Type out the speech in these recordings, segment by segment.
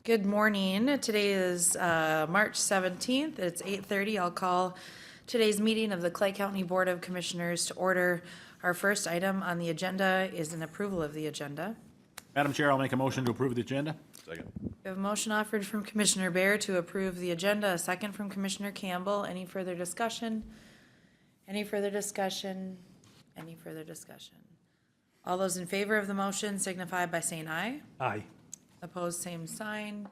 Good morning. Today is March 17th. It's 8:30. I'll call today's meeting of the Clay County Board of Commissioners to order. Our first item on the agenda is an approval of the agenda. Madam Chair, I'll make a motion to approve the agenda. Second. We have a motion offered from Commissioner Bear to approve the agenda, a second from Commissioner Campbell. Any further discussion? Any further discussion? Any further discussion? All those in favor of the motion signify by saying aye. Aye. Opposed, same sign.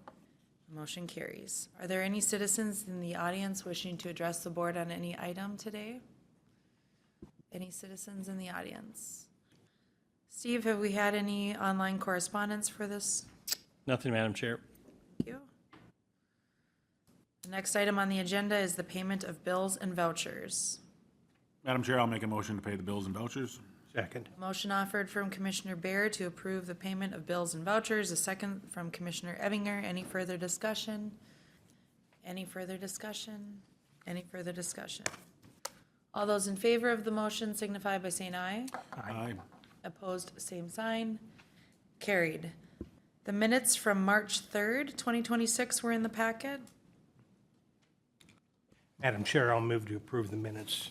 Motion carries. Are there any citizens in the audience wishing to address the board on any item today? Any citizens in the audience? Steve, have we had any online correspondence for this? Nothing, Madam Chair. Thank you. The next item on the agenda is the payment of bills and vouchers. Madam Chair, I'll make a motion to pay the bills and vouchers. Second. Motion offered from Commissioner Bear to approve the payment of bills and vouchers, a second from Commissioner Ebinger. Any further discussion? Any further discussion? Any further discussion? All those in favor of the motion signify by saying aye. Aye. Opposed, same sign. Carried. The minutes from March 3rd, 2026 were in the packet. Madam Chair, I'll move to approve the minutes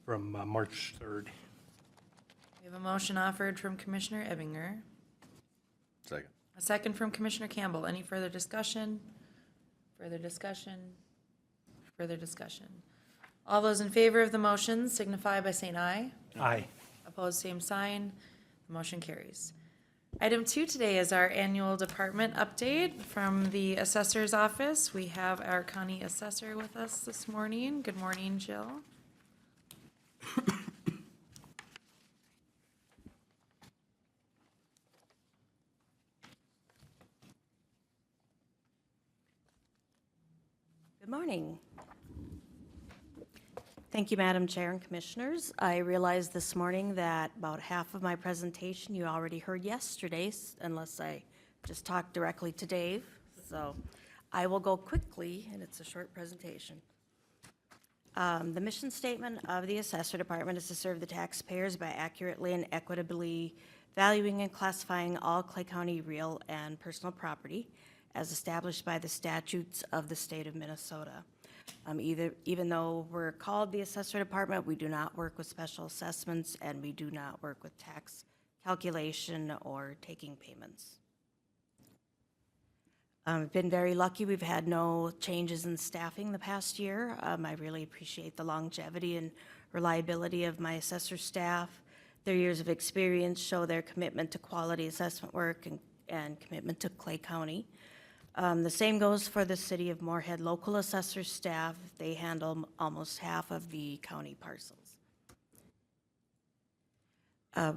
from March 3rd. We have a motion offered from Commissioner Ebinger, Second. a second from Commissioner Campbell. Any further discussion? Further discussion? Further discussion? All those in favor of the motion signify by saying aye. Aye. Opposed, same sign. The motion carries. Item 2 today is our annual department update from the Assessor's Office. We have our County Assessor with us this morning. Good morning, Jill. Good morning. Thank you, Madam Chair and Commissioners. I realized this morning that about half of my presentation you already heard yesterday, unless I just talked directly to Dave. So I will go quickly, and it's a short presentation. The mission statement of the Assessor Department is to serve the taxpayers by accurately and equitably valuing and classifying all Clay County real and personal property as established by the statutes of the state of Minnesota. Even though we're called the Assessor Department, we do not work with special assessments, and we do not work with tax calculation or taking payments. I've been very lucky. We've had no changes in staffing the past year. I really appreciate the longevity and reliability of my assessor staff. Their years of experience show their commitment to quality assessment work and commitment to Clay County. The same goes for the City of Moorhead local assessor staff. They handle almost half of the county parcels.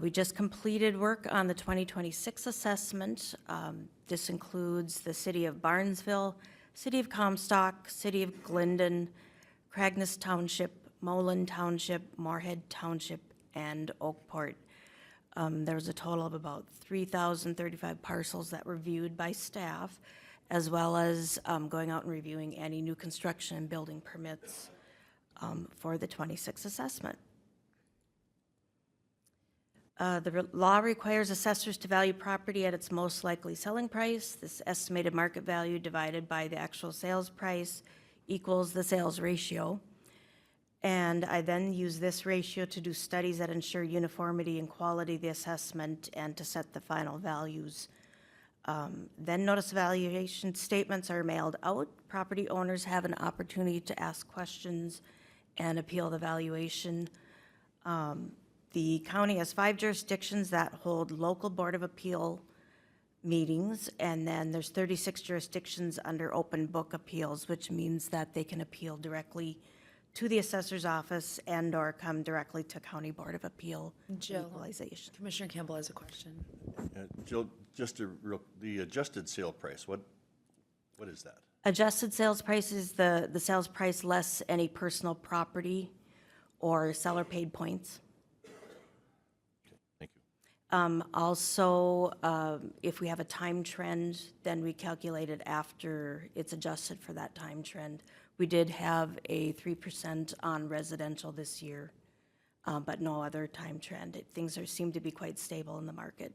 We just completed work on the 2026 assessment. This includes the City of Barnesville, City of Comstock, City of Glendon, Cragness Township, Mullen Township, Moorhead Township, and Oakport. There was a total of about 3,035 parcels that were viewed by staff, as well as going out and reviewing any new construction and building permits for the 26 assessment. The law requires assessors to value property at its most likely selling price. This estimated market value divided by the actual sales price equals the sales ratio. And I then use this ratio to do studies that ensure uniformity and quality of the assessment and to set the final values. Then notice evaluation statements are mailed out. Property owners have an opportunity to ask questions and appeal the valuation. The county has 5 jurisdictions that hold local Board of Appeal meetings, and then there's 36 jurisdictions under open book appeals, which means that they can appeal directly to the assessor's office and or come directly to County Board of Appeal Jill, equalization. Commissioner Campbell has a question. Jill, the adjusted sale price, what is that? Adjusted sales price is the sales price less any personal property or seller paid points. Okay, thank you. Also, if we have a time trend, then we calculate it after it's adjusted for that time trend. We did have a 3% on residential this year, but no other time trend. Things seem to be quite stable in the market.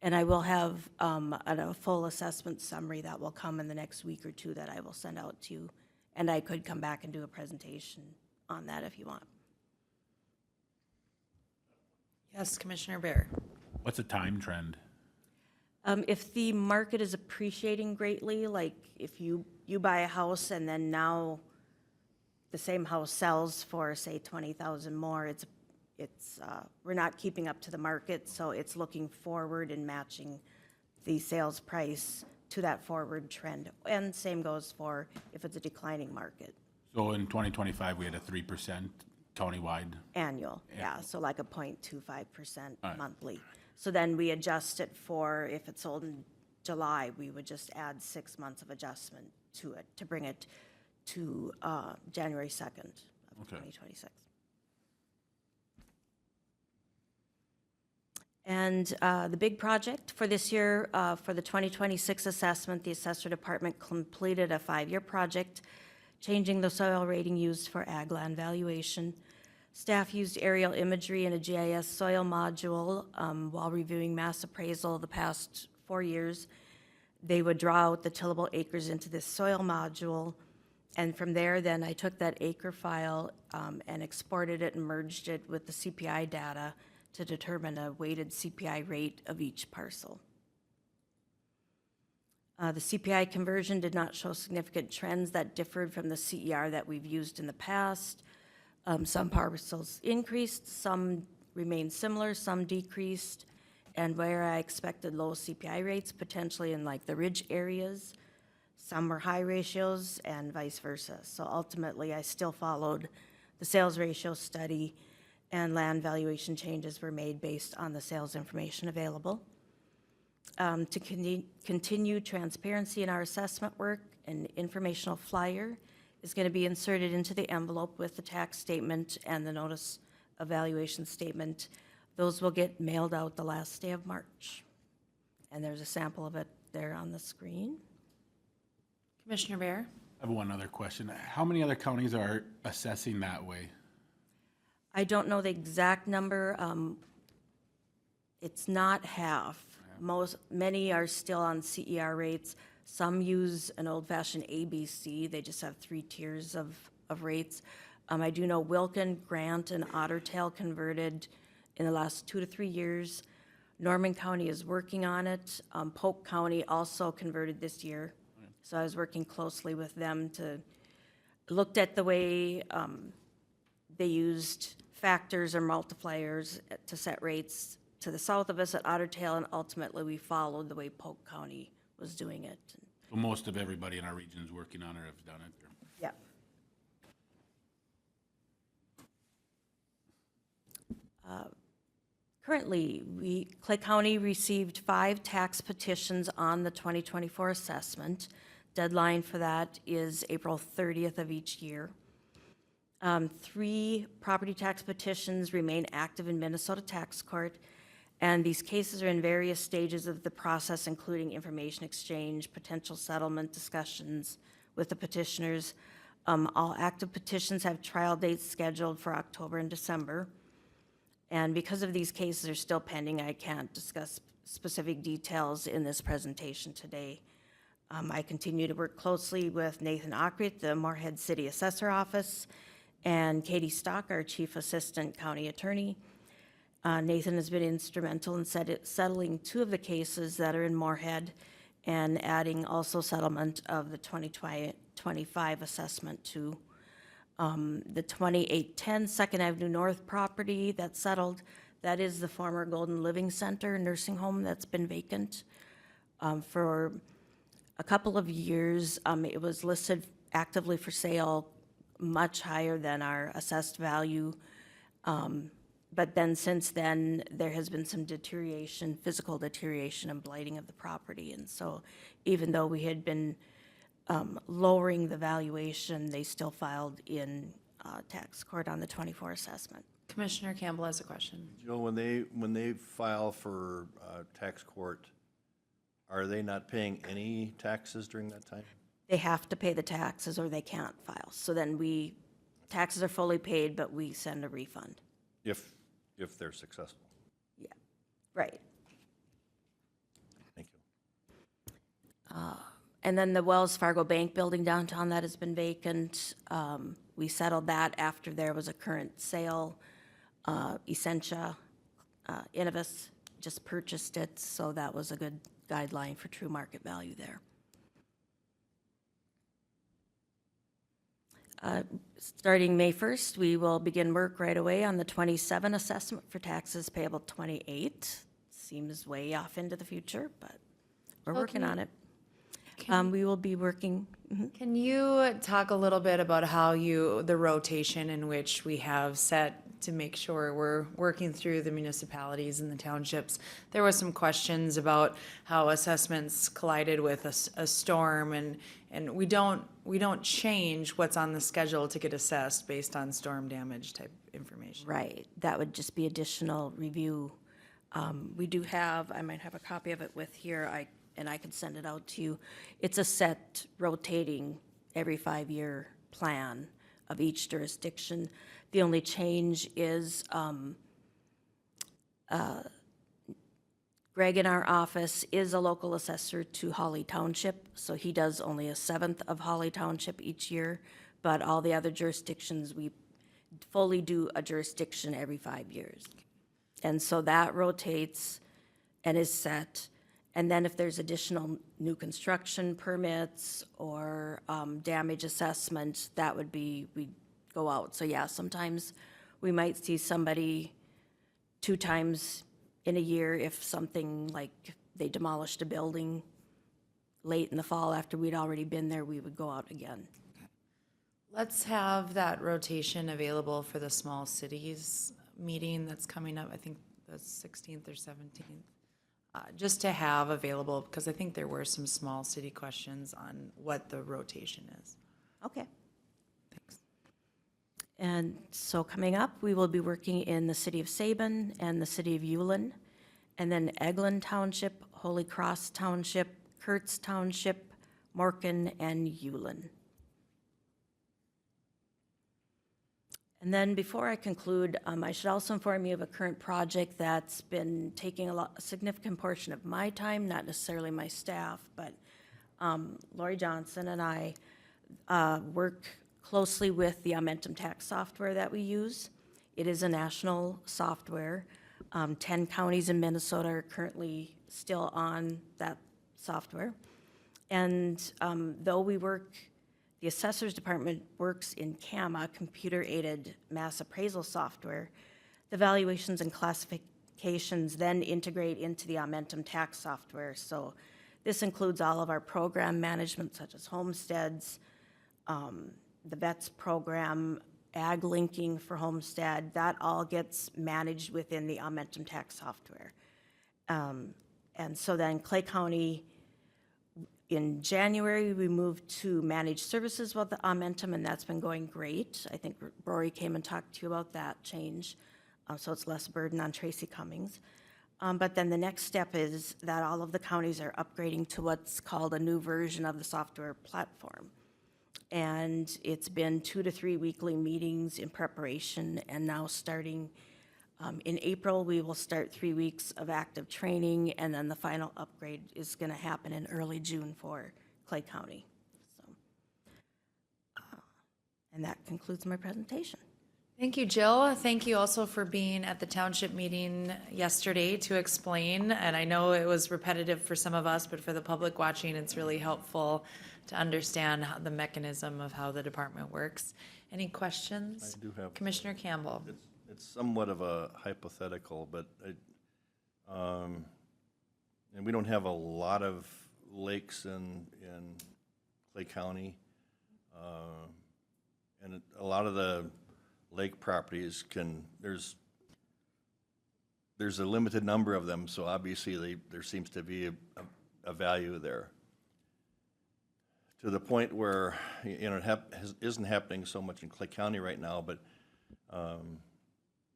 And I will have a full assessment summary that will come in the next week or two that I will send out to you. And I could come back and do a presentation on that if you want. Yes, Commissioner Bear. What's the time trend? If the market is appreciating greatly, like if you buy a house and then now the same house sells for, say, 20,000 more, we're not keeping up to the market, so it's looking forward and matching the sales price to that forward trend. And same goes for if it's a declining market, So in 2025, we had a 3% countywide. annual, yeah, so like a 0.25% All right. monthly. So then we adjust it for, if it's sold in July, we would just add 6 months of adjustment to it to bring it to January 2nd of Okay. 2026. And the big project for this year, for the 2026 assessment, the Assessor Department completed a 5-year project changing the soil rating used for ag land valuation. Staff used aerial imagery and a GIS soil module while reviewing mass appraisal the past 4 years. They would draw out the tillable acres into this soil module, and from there, then I took that acre file and exported it and merged it with the CPI data to determine a weighted CPI rate of each parcel. The CPI conversion did not show significant trends that differed from the CER that we've used in the past. Some parcels increased, some remained similar, some decreased, and where I expected low CPI rates, potentially in like the ridge areas, some were high ratios and vice versa. So ultimately, I still followed the sales ratio study, and land valuation changes were made based on the sales information available. To continue transparency in our assessment work, an informational flyer is going to be inserted into the envelope with the tax statement and the notice of valuation statement. Those will get mailed out the last day of March. And there's a sample of it there on the screen. Commissioner Bear? I have one other question. How many other counties are assessing that way? I don't know the exact number. It's not half. Many are still on CER rates. Some use an old-fashioned ABC. They just have 3 tiers of rates. I do know Wilkin, Grant, and Ottertail converted in the last 2 to 3 years. Norman County is working on it. Polk County also converted this year. So I was working closely with them looked at the way they used factors or multipliers to set rates to the south of us at Ottertail, and ultimately we followed the way Polk County was doing it. So most of everybody in our region is working on it or have done it. Yeah. Currently, Clay County received 5 tax petitions on the 2024 assessment. Deadline for that is April 30th of each year. 3 property tax petitions remain active in Minnesota Tax Court, and these cases are in various stages of the process, including information exchange, potential settlement discussions with the petitioners. All active petitions have trial dates scheduled for October and December. And because of these cases are still pending, I can't discuss specific details in this presentation today. I continue to work closely with Nathan Ockrit, the Moorhead City Assessor Office, and Katie Stock, our Chief Assistant County Attorney. Nathan has been instrumental in settling 2 of the cases that are in Moorhead and adding also settlement of the 2025 assessment to the 2810 Second Avenue North property that's settled. That is the former Golden Living Center nursing home that's been vacant for a couple of years. It was listed actively for sale much higher than our assessed value. But then since then, there has been some deterioration, physical deterioration and blighting of the property. And so even though we had been lowering the valuation, they still filed in tax court on the 24 assessment. Commissioner Campbell has a question. Joe, when they file for tax court, are they not paying any taxes during that time? They have to pay the taxes or they can't file. So then taxes are fully paid, but we send a refund. If they're successful? Yeah, right. And then the Wells Fargo Bank building downtown that has been vacant, we settled that after there was a current sale. Essentia, Innovis just purchased it, so that was a good guideline for true market value there. Starting May 1st, we will begin work right away on the 27 assessment for taxes payable 28. Seems way off into the future, but we're working on it. We will be working, Can you talk a little bit about how the rotation in which we have set to make sure we're working through the municipalities and the townships? There was some questions about how assessments collided with a storm, and we don't change what's on the schedule to get assessed based on storm damage type information. right, that would just be additional review. We do have, I might have a copy of it with here, and I can send it out to you. It's a set rotating every 5-year plan of each jurisdiction. The only change is Greg in our office is a local assessor to Holly Township, so he does only a 1/7 of Holly Township each year, but all the other jurisdictions, we fully do a jurisdiction every 5 years. And so that rotates and is set. And then if there's additional new construction permits or damage assessment, that would be, we go out. So yeah, sometimes we might see somebody 2 times in a year if something like they demolished a building late in the fall after we'd already been there, we would go out again. Let's have that rotation available for the small cities meeting that's coming up, I think the 16th or 17th. Just to have available, because I think there were some small city questions on what the rotation is. Okay. Thanks. And so coming up, we will be working in the city of Sabin and the city of Ullin, and then Eglin Township, Holy Cross Township, Kurtz Township, Morkin, and Ullin. And then before I conclude, I should also inform you of a current project that's been taking a significant portion of my time, not necessarily my staff, but Lori Johnson and I work closely with the Aumentum tax software that we use. It is a national software. 10 counties in Minnesota are currently still on that software. And though the Assessor's Department works in CAMA, computer-aided mass appraisal software, the valuations and classifications then integrate into the Aumentum tax software. So this includes all of our program management, such as homesteads, the VETS program, ag linking for homestead, that all gets managed within the Aumentum tax software. And so then Clay County, in January, we moved to managed services with the Aumentum, and that's been going great. I think Rory came and talked to you about that change, so it's less burden on Tracy Cummings. But then the next step is that all of the counties are upgrading to what's called a new version of the software platform. And it's been 2 to 3 weekly meetings in preparation, and now starting in April, we will start 3 weeks of active training, and then the final upgrade is going to happen in early June for Clay County. So, and that concludes my presentation. Thank you, Jill. Thank you also for being at the township meeting yesterday to explain. And I know it was repetitive for some of us, but for the public watching, it's really helpful to understand the mechanism of how the department works. Any questions? I do have. Commissioner Campbell. It's somewhat of a hypothetical, but and we don't have a lot of lakes in Clay County, and a lot of the lake properties there's a limited number of them, so obviously there seems to be a value there. To the point where, it isn't happening so much in Clay County right now, but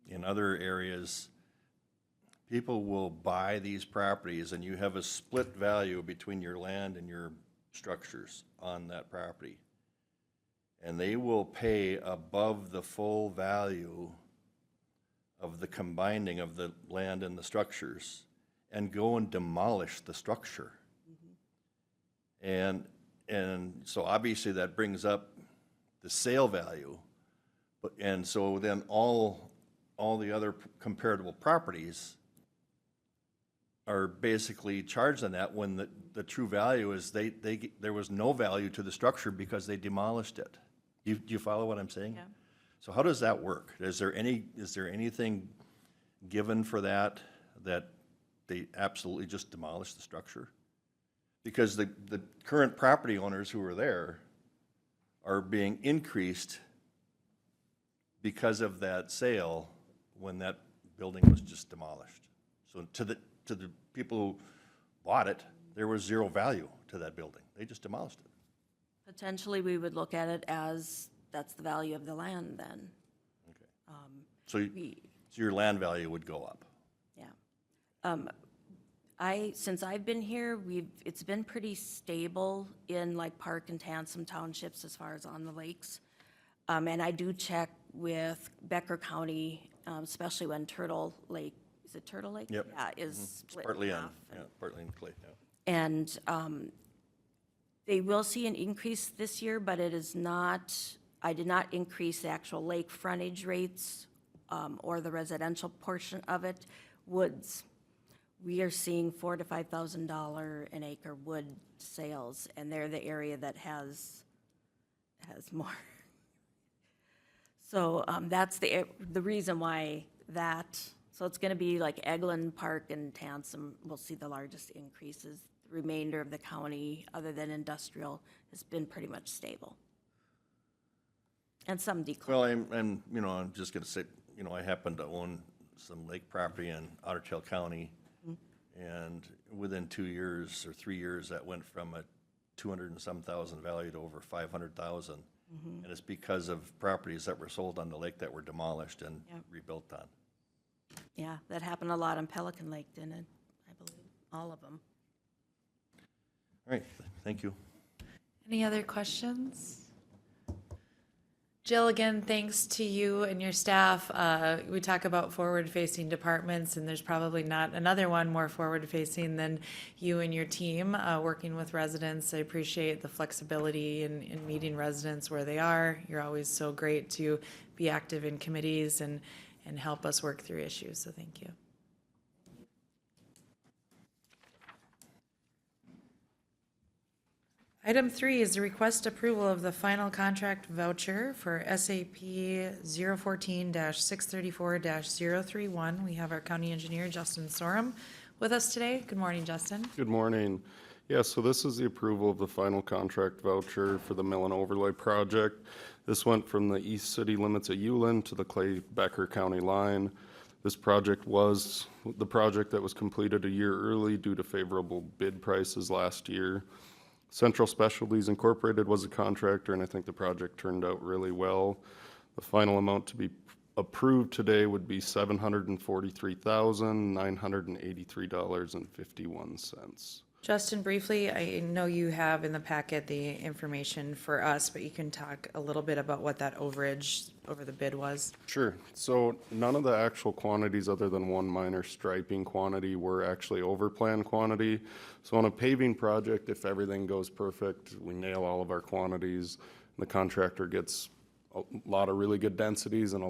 in other areas, people will buy these properties and you have a split value between your land and your structures on that property. And they will pay above the full value of the combining of the land and the structures and go and demolish the structure. And so obviously that brings up the sale value. And so then all the other comparable properties are basically charged on that when the true value is there was no value to the structure because they demolished it. Do you follow what I'm saying? Yeah. So how does that work? Is there anything given for that they absolutely just demolished the structure? Because the current property owners who are there are being increased because of that sale when that building was just demolished. So to the people who bought it, there was zero value to that building. They just demolished it. Potentially, we would look at it as that's the value of the land then. Okay. So your land value would go up. Yeah. Since I've been here, it's been pretty stable in like Park and Tansem townships as far as on the lakes. And I do check with Becker County, especially when Turtle Lake, is it Turtle Lake? Yep. Yeah, is It's split partly in on, half. yeah, partly in clay, yeah. And they will see an increase this year, but it is not, I did not increase the actual lake frontage rates or the residential portion of it. Woods, we are seeing $4,000 to $5,000 an acre wood sales, and they're the area that has more. So that's the reason why that, so it's gonna be like Eglin, Park, and Tansem will see the largest increases. The remainder of the county, other than industrial, has been pretty much stable. And some decline. Well, I'm just gonna say, I happen to own some lake property in Otter Tail County. And within 2 years or 3 years, that went from a 200 and some thousand value to over 500,000. And it's because of properties that were sold on the lake that were demolished and Yep. rebuilt on. Yeah, that happened a lot on Pelican Lake, didn't it? I believe, all of them. All right, thank you. Any other questions? Jill, again, thanks to you and your staff. We talk about forward-facing departments, and there's probably not another one more forward-facing than you and your team working with residents. I appreciate the flexibility in meeting residents where they are. You're always so great to be active in committees and help us work through issues, so thank you. Item 3 is the request approval of the final contract voucher for SAP 014-634-031. We have our county engineer, Justin Sorum, with us today. Good morning, Justin. Good morning. Yeah, so this is the approval of the final contract voucher for the mill and overlay project. This went from the east city limits of Ulen to the Clay-Becker County line. This project was the project that was completed a year early due to favorable bid prices last year. Central Specialties Incorporated was a contractor, and I think the project turned out really well. The final amount to be approved today would be $743,983.51. Justin, briefly, I know you have in the packet the information for us, but you can talk a little bit about what that overage over the bid was. Sure. So none of the actual quantities other than one minor striping quantity were actually over plan quantity. So on a paving project, if everything goes perfect, we nail all of our quantities, the contractor gets a lot of really good densities and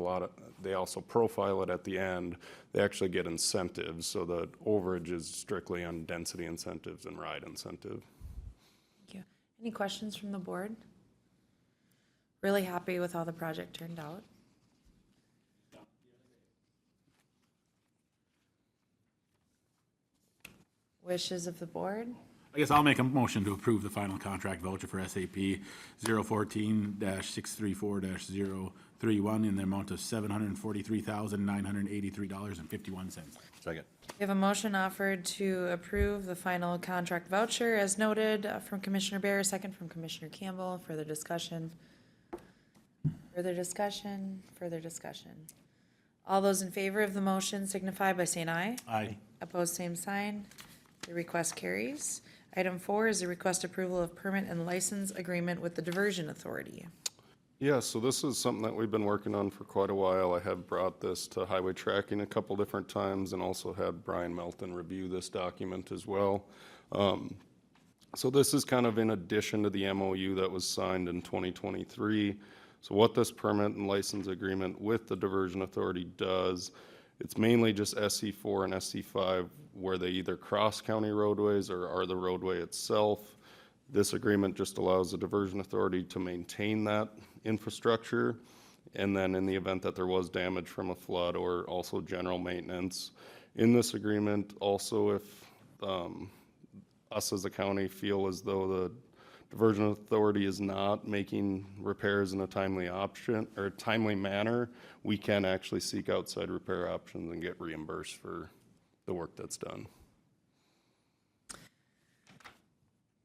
they also profile it at the end. They actually get incentives. So the overage is strictly on density incentives and ride incentive. Thank you. Any questions from the board? Really happy with how the project turned out. Wishes of the board? I guess I'll make a motion to approve the final contract voucher for SAP 014-634-031 in the amount of $743,983.51. Second. We have a motion offered to approve the final contract voucher as noted from Commissioner Bear, second from Commissioner Campbell. Further discussion? Further discussion? Further discussion? All those in favor of the motion signify by saying aye. Aye. Opposed, same sign. The request carries. Item 4 is the request approval of permit and license agreement with the Diversion Authority. Yeah, so this is something that we've been working on for quite a while. I have brought this to highway tracking a couple different times and also had Brian Melton review this document as well. So this is kind of in addition to the MOU that was signed in 2023. So what this permit and license agreement with the Diversion Authority does, it's mainly just SC4 and SC5 where they either cross county roadways or are the roadway itself. This agreement just allows the Diversion Authority to maintain that infrastructure. And then in the event that there was damage from a flood or also general maintenance. In this agreement, also if us as a county feel as though the Diversion Authority is not making repairs in a timely option or timely manner, we can actually seek outside repair options and get reimbursed for the work that's done.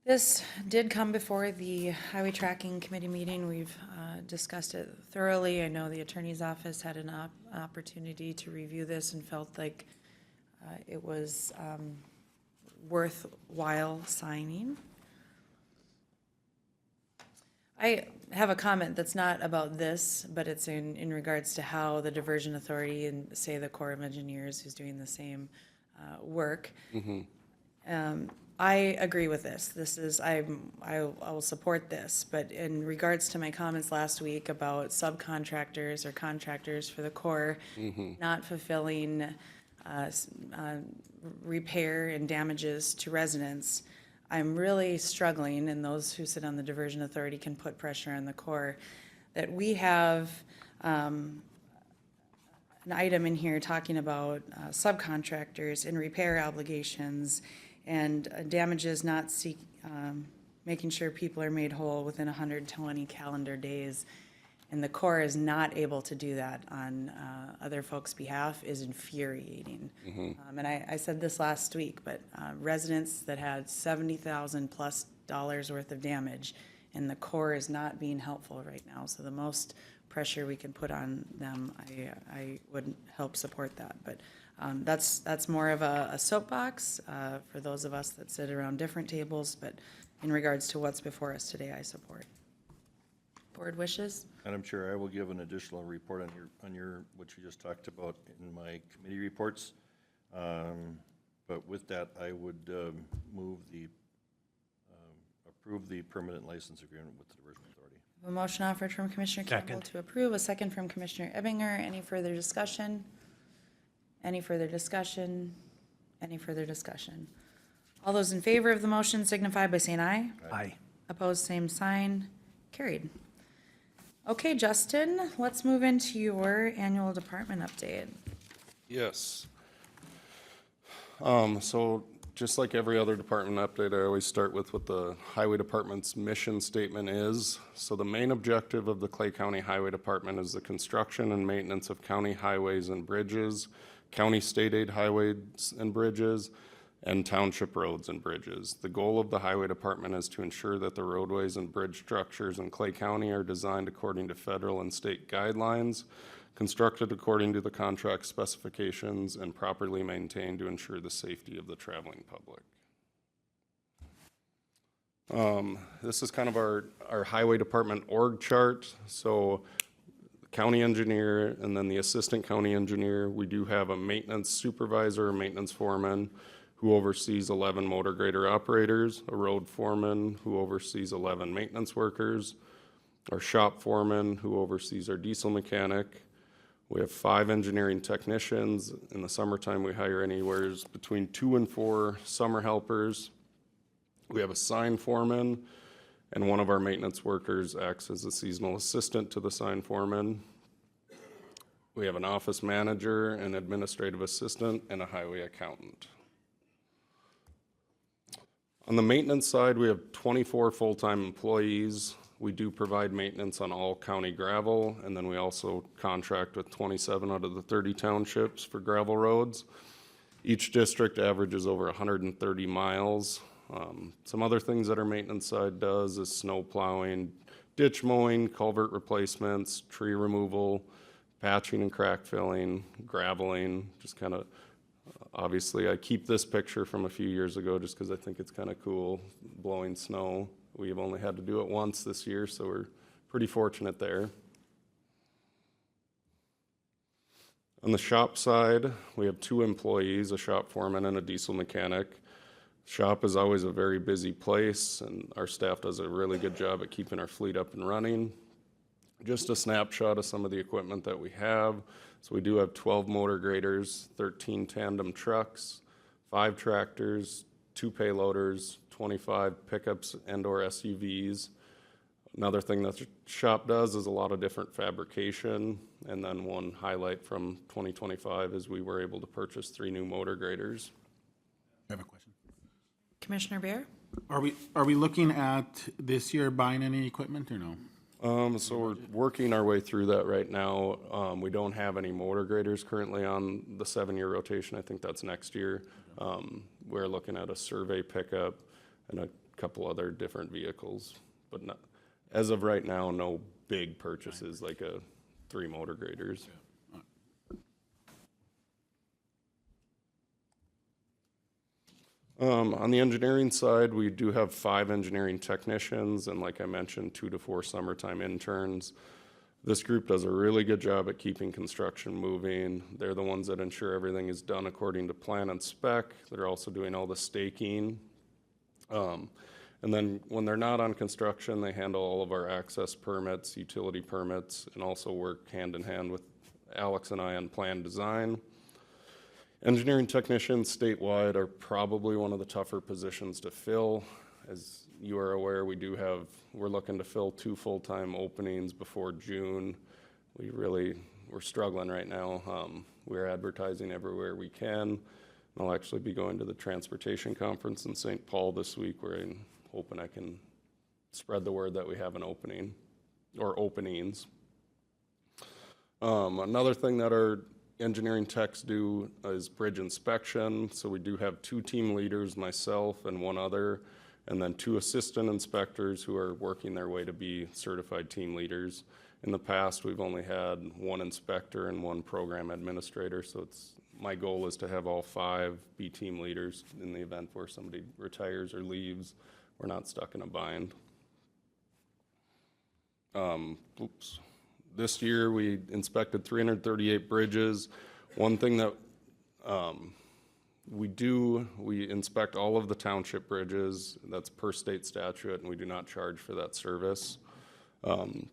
This did come before the Highway Tracking Committee meeting. We've discussed it thoroughly. I know the Attorney's Office had an opportunity to review this and felt like it was worthwhile signing. I have a comment that's not about this, but it's in regards to how the Diversion Authority and, say, the Corps of Engineers who's doing the same work. I agree with this. This is, I will support this, but in regards to my comments last week about subcontractors or contractors for the Corps not fulfilling repair and damages to residents, I'm really struggling, and those who sit on the Diversion Authority can put pressure on the Corps, that we have an item in here talking about subcontractors and repair obligations and damages not making sure people are made whole within 120 calendar days. And the Corps is not able to do that on other folks' behalf is infuriating. And I said this last week, but residents that had $70,000 plus worth of damage, and the Corps is not being helpful right now. So the most pressure we can put on them, I would help support that. But that's more of a soapbox for those of us that sit around different tables. But in regards to what's before us today, I support. Board wishes? Madam Chair, I will give an additional report on your what you just talked about in my committee reports. But with that, I would move the approve the permanent license agreement with the Diversion Authority. A motion offered from Commissioner Campbell Second. to approve, a second from Commissioner Ebinger. Any further discussion? Any further discussion? Any further discussion? All those in favor of the motion signify by saying aye. Aye. Opposed, same sign. Carried. Okay, Justin, let's move into your annual department update. Yes. So just like every other department update, I always start with what the Highway Department's mission statement is. So the main objective of the Clay County Highway Department is the construction and maintenance of county highways and bridges, county state aid highways and bridges, and township roads and bridges. The goal of the Highway Department is to ensure that the roadways and bridge structures in Clay County are designed according to federal and state guidelines, constructed according to the contract specifications, and properly maintained to ensure the safety of the traveling public. This is kind of our Highway Department org chart. So county engineer and then the assistant county engineer. We do have a maintenance supervisor, a maintenance foreman, who oversees 11 motor grader operators, a road foreman who oversees 11 maintenance workers, our shop foreman who oversees our diesel mechanic. We have 5 engineering technicians. In the summertime, we hire anywhere between 2 and 4 summer helpers. We have a sign foreman, and one of our maintenance workers acts as a seasonal assistant to the sign foreman. We have an office manager, an administrative assistant, and a highway accountant. On the maintenance side, we have 24 full-time employees. We do provide maintenance on all county gravel, and then we also contract with 27 out of the 30 townships for gravel roads. Each district averages over 130 miles. Some other things that our maintenance side does is snow plowing, ditch mowing, culvert replacements, tree removal, patching and crack filling, graveling, just kind of. Obviously, I keep this picture from a few years ago just because I think it's kind of cool, blowing snow. We've only had to do it once this year, so we're pretty fortunate there. On the shop side, we have 2 employees, a shop foreman and a diesel mechanic. Shop is always a very busy place, and our staff does a really good job at keeping our fleet up and running. Just a snapshot of some of the equipment that we have. So we do have 12 motor graders, 13 tandem trucks, 5 tractors, 2 payloaders, 25 pickups and/or SUVs. Another thing that the shop does is a lot of different fabrication. And then one highlight from 2025 is we were able to purchase 3 new motor graders. I have a question. Commissioner Bear? Are we looking at this year buying any equipment or no? So we're working our way through that right now. We don't have any motor graders currently on the 7-year rotation. I think that's next year. We're looking at a survey pickup and a couple other different vehicles, but not, as of right now, no big purchases like 3 motor graders. On the engineering side, we do have 5 engineering technicians and, like I mentioned, 2 to 4 summertime interns. This group does a really good job at keeping construction moving. They're the ones that ensure everything is done according to plan and spec. They're also doing all the staking. And then when they're not on construction, they handle all of our access permits, utility permits, and also work hand in hand with Alex and I on plan design. Engineering technicians statewide are probably one of the tougher positions to fill. As you are aware, we're looking to fill 2 full-time openings before June. We're struggling right now. We're advertising everywhere we can. I'll actually be going to the transportation conference in St. Paul this week where I'm hoping I can spread the word that we have an opening or openings. Another thing that our engineering techs do is bridge inspection. So we do have 2 team leaders, myself and 1 other, and then 2 assistant inspectors who are working their way to be certified team leaders. In the past, we've only had 1 inspector and 1 program administrator. So my goal is to have all 5 be team leaders in the event where somebody retires or leaves. We're not stuck in a bind. This year, we inspected 338 bridges. One thing that we inspect all of the township bridges. That's per state statute, and we do not charge for that service. And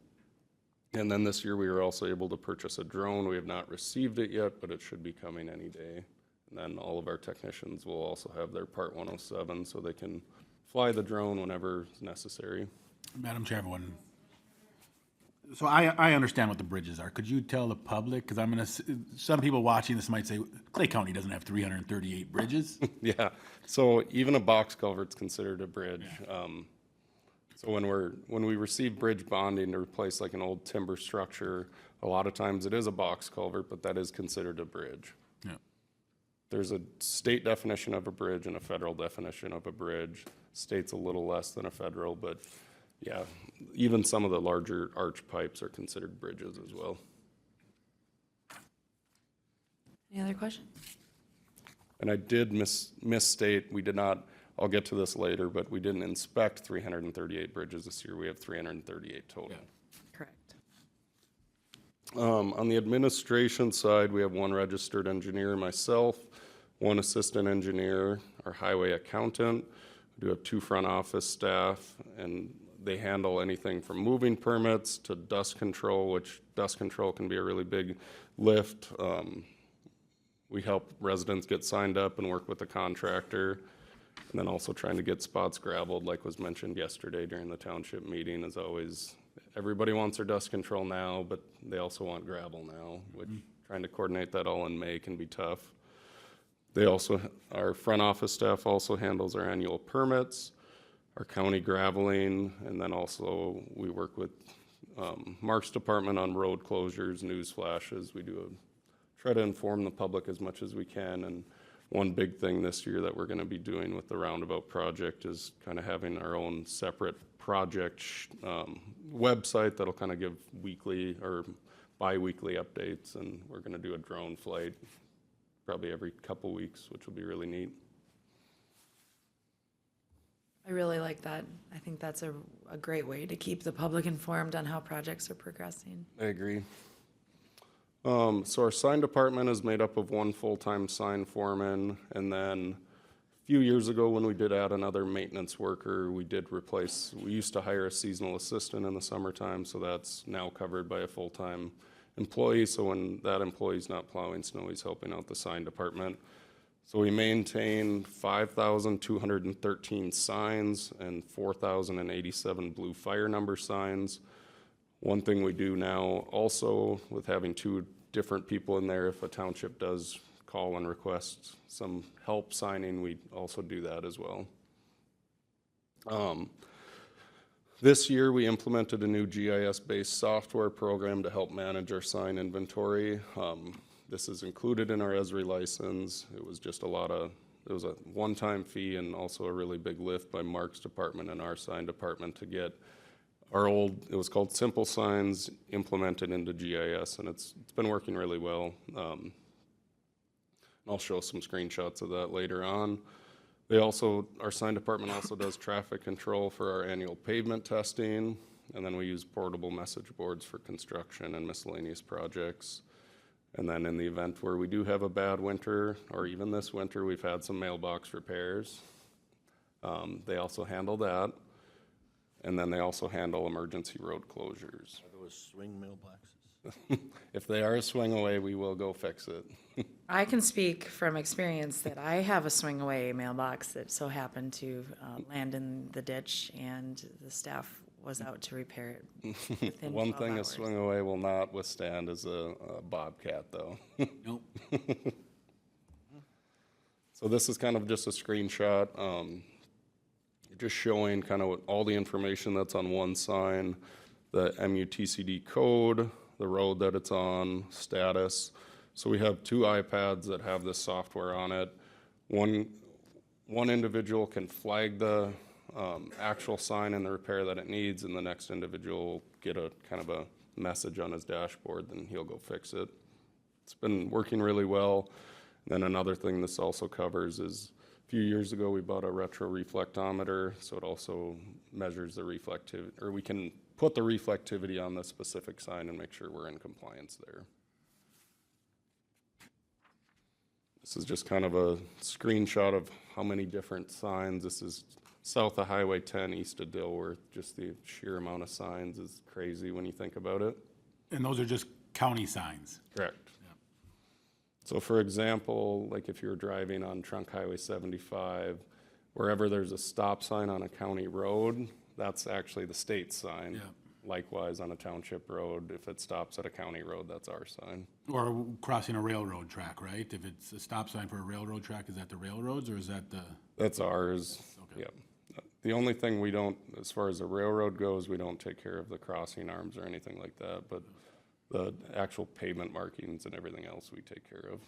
then this year, we were also able to purchase a drone. We have not received it yet, but it should be coming any day. And then all of our technicians will also have their Part 107, so they can fly the drone whenever necessary. Madam Chair, I have one. So I understand what the bridges are. Could you tell the public, because some people watching this might say, Clay County doesn't have 338 bridges. Yeah, so even a box culvert's considered a bridge. So when we receive bridge bonding to replace like an old timber structure, a lot of times it is a box culvert, but that is considered a bridge. Yeah. There's a state definition of a bridge and a federal definition of a bridge. State's a little less than a federal, but yeah, even some of the larger arch pipes are considered bridges as well. Any other questions? And I did misstate, we did not, I'll get to this later, but we didn't inspect 338 bridges this year. We have 338 total. Yeah. Correct. On the administration side, we have 1 registered engineer, myself, 1 assistant engineer, our highway accountant. We do have 2 front office staff, and they handle anything from moving permits to dust control, which dust control can be a really big lift. We help residents get signed up and work with the contractor, and then also trying to get spots gravelled, like was mentioned yesterday during the township meeting. As always, everybody wants their dust control now, but they also want gravel now, which trying to coordinate that all in May can be tough. Our front office staff also handles our annual permits, our county graveling, and then also we work with Mark's department on road closures, news flashes. We try to inform the public as much as we can. And one big thing this year that we're going to be doing with the roundabout project is kind of having our own separate project website that'll kind of give weekly or bi-weekly updates. And we're going to do a drone flight probably every couple weeks, which will be really neat. I really like that. I think that's a great way to keep the public informed on how projects are progressing. I agree. So our sign department is made up of 1 full-time sign foreman and then few years ago, when we did add another maintenance worker, we used to hire a seasonal assistant in the summertime, so that's now covered by a full-time employee. So when that employee's not plowing snow, he's helping out the sign department. So we maintain 5,213 signs and 4,087 blue fire number signs. One thing we do now also, with having two different people in there, if a township does call and request some help signing, we also do that as well. This year, we implemented a new GIS-based software program to help manage our sign inventory. This is included in our Esri license. It was just it was a one-time fee and also a really big lift by Mark's department and our sign department to get it was called Simple Signs, implemented into GIS, and it's been working really well. I'll show some screenshots of that later on. Our sign department also does traffic control for our annual pavement testing, and then we use portable message boards for construction and miscellaneous projects. And then in the event where we do have a bad winter, or even this winter, we've had some mailbox repairs. They also handle that. And then they also handle emergency road closures. Are those swing mailboxes? If they are a swing away, we will go fix it. I can speak from experience that I have a swing away mailbox that so happened to land in the ditch, and the staff was out to repair it within One 12 thing a hours. swing away will not withstand is a bobcat, though. Nope. So this is kind of just a screenshot, just showing kind of all the information that's on one sign, the MUTCD code, the road that it's on, status. So we have two iPads that have this software on it. One individual can flag the actual sign and the repair that it needs, and the next individual will get a kind of a message on his dashboard, then he'll go fix it. It's been working really well. Then another thing this also covers is a few years ago we bought a retro reflectometer, so it also measures the reflectivity, or we can put the reflectivity on the specific sign and make sure we're in compliance there. This is just kind of a screenshot of how many different signs. This is south of Highway 10, east of Dilworth. Just the sheer amount of signs is crazy when you think about it. And those are just county signs. Correct. So for example, like if you're driving on Trunk Highway 75, wherever there's a stop sign on a county road, that's actually the state sign. Yeah. Likewise, on a township road, if it stops at a county road, that's our sign. Or crossing a railroad track, right? If it's a stop sign for a railroad track, is that the railroads or is that the? That's ours. Okay. Yeah. The only thing we don't, as far as the railroad goes, we don't take care of the crossing arms or anything like that, but the actual pavement markings and everything else we take care of.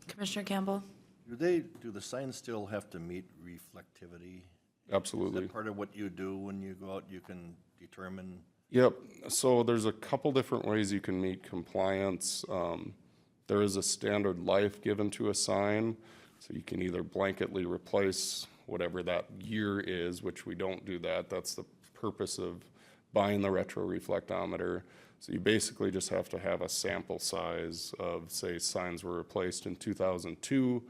Commissioner Campbell? Do the signs still have to meet reflectivity? Is Absolutely. that part of what you do when you go out, you can determine? Yep, so there's a couple different ways you can meet compliance. There is a standard life given to a sign, so you can either blanketly replace whatever that year is, which we don't do that. That's the purpose of buying the retro reflectometer. So you basically just have to have a sample size of, say, signs were replaced in 2002.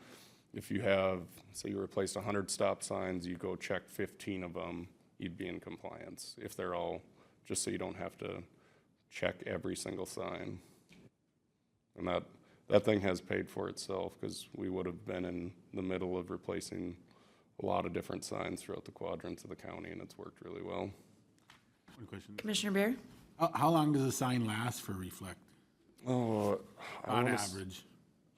If you have, say you replaced 100 stop signs, you go check 15 of them, you'd be in compliance. If they're all, just so you don't have to check every single sign. And that thing has paid for itself, because we would have been in the middle of replacing a lot of different signs throughout the quadrants of the county, and it's worked really well. One question. Commissioner Beer? How long does a sign last for reflect, Oh, on average?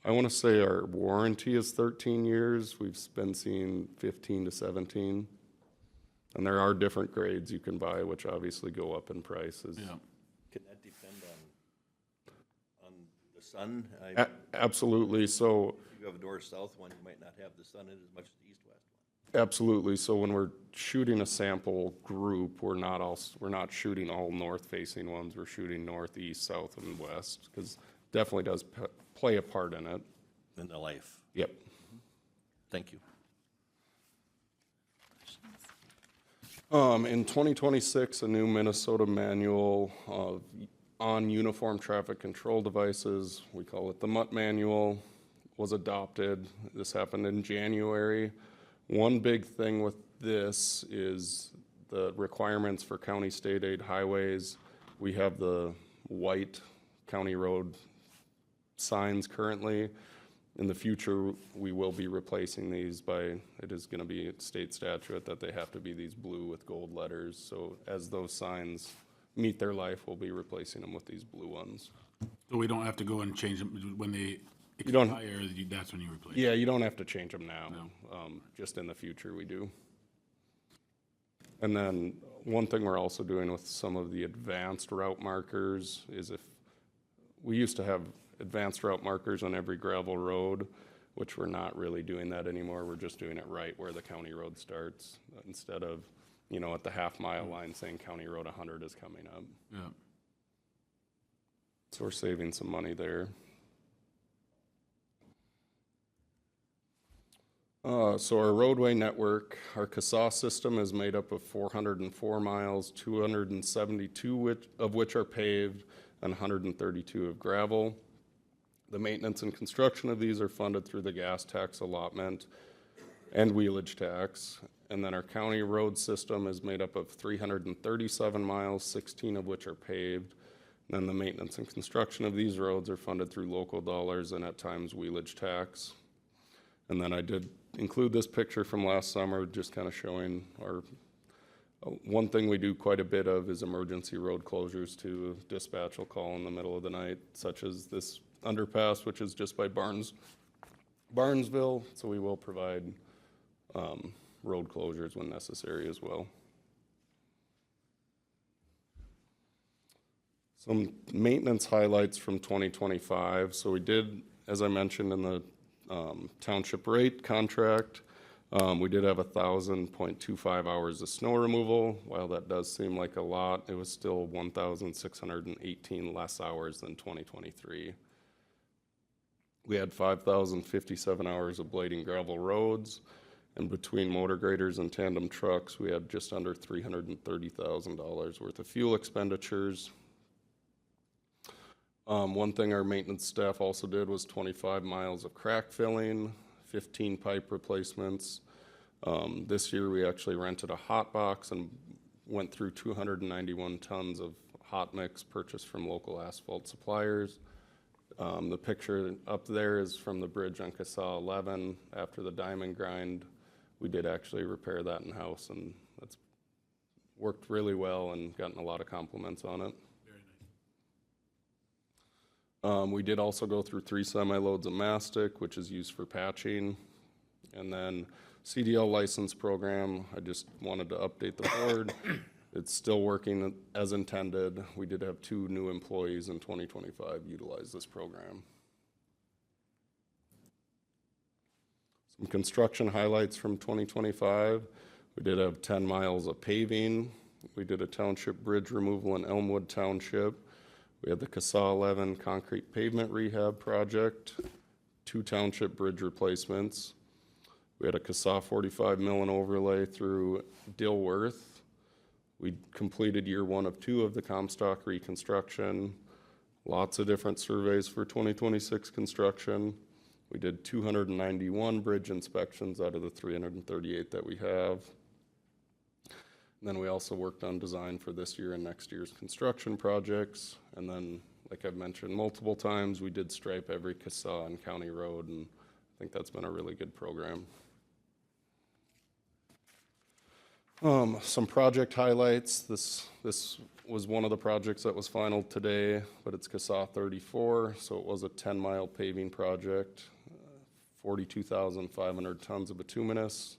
I want to say our warranty is 13 years. We've been seeing 15 to 17. And there are different grades you can buy, which obviously go up in prices. Yeah. Can that depend on the sun? Absolutely. So If you have a north-south one, you might not have the sun in as much as the east-west one. absolutely. So when we're shooting a sample group, we're not shooting all north-facing ones. We're shooting north, east, south, and west, because definitely does play a part in it. In the life. Yep. Thank you. In 2026, a new Minnesota manual on uniform traffic control devices, we call it the MUT manual, was adopted. This happened in January. One big thing with this is the requirements for county state aid highways. We have the white county road signs currently. In the future, we will be replacing these by, it is gonna be state statute that they have to be these blue with gold letters. So as those signs meet their life, we'll be replacing them with these blue ones. So we don't have to go and change them when they You don't- expire, that's when you replace? Yeah, you don't have to change them now. Just in the future, we do. And then one thing we're also doing with some of the advanced route markers is if, we used to have advanced route markers on every gravel road, which we're not really doing that anymore. We're just doing it right where the county road starts, instead of, at the half-mile line saying County Road 100 is coming up. Yeah. So we're saving some money there. So our roadway network, our CASA system is made up of 404 miles, 272 of which are paved, and 132 of gravel. The maintenance and construction of these are funded through the gas tax allotment and wheelage tax. And then our county road system is made up of 337 miles, 16 of which are paved. And then the maintenance and construction of these roads are funded through local dollars and at times wheelage tax. And then I did include this picture from last summer, just kind of showing our, one thing we do quite a bit of is emergency road closures to dispatch will call in the middle of the night, such as this underpass, which is just by Barnesville. So we will provide road closures when necessary as well. Some maintenance highlights from 2025. So we did, as I mentioned in the township rate contract, we did have 1,000.25 hours of snow removal. While that does seem like a lot, it was still 1,618 less hours than 2023. We had 5,057 hours of blading gravel roads, and between motor graders and tandem trucks, we had just under $330,000 worth of fuel expenditures. One thing our maintenance staff also did was 25 miles of crack filling, 15 pipe replacements. This year we actually rented a hot box and went through 291 tons of hot mix purchased from local asphalt suppliers. The picture up there is from the bridge on CASA 11. After the diamond grind, we did actually repair that in-house, and that's worked really well and gotten a lot of compliments on it. We did also go through 3 semi-loads of mastic, which is used for patching. And then CDL license program, I just wanted to update the board. It's still working as intended. We did have 2 new employees in 2025 utilize this program. Some construction highlights from 2025. We did have 10 miles of paving. We did a township bridge removal in Elmwood Township. We had the CASA 11 concrete pavement rehab project, 2 township bridge replacements. We had a CASA 45 mill and overlay through Dilworth. We completed year 1 of 2 of the Comstock reconstruction. Lots of different surveys for 2026 construction. We did 291 bridge inspections out of the 338 that we have. And then we also worked on design for this year and next year's construction projects. And then, like I've mentioned multiple times, we did stripe every CASA and county road, and I think that's been a really good program. Some project highlights. This was one of the projects that was final today, but it's CASA 34, so it was a 10-mile paving project, 42,500 tons of bituminous,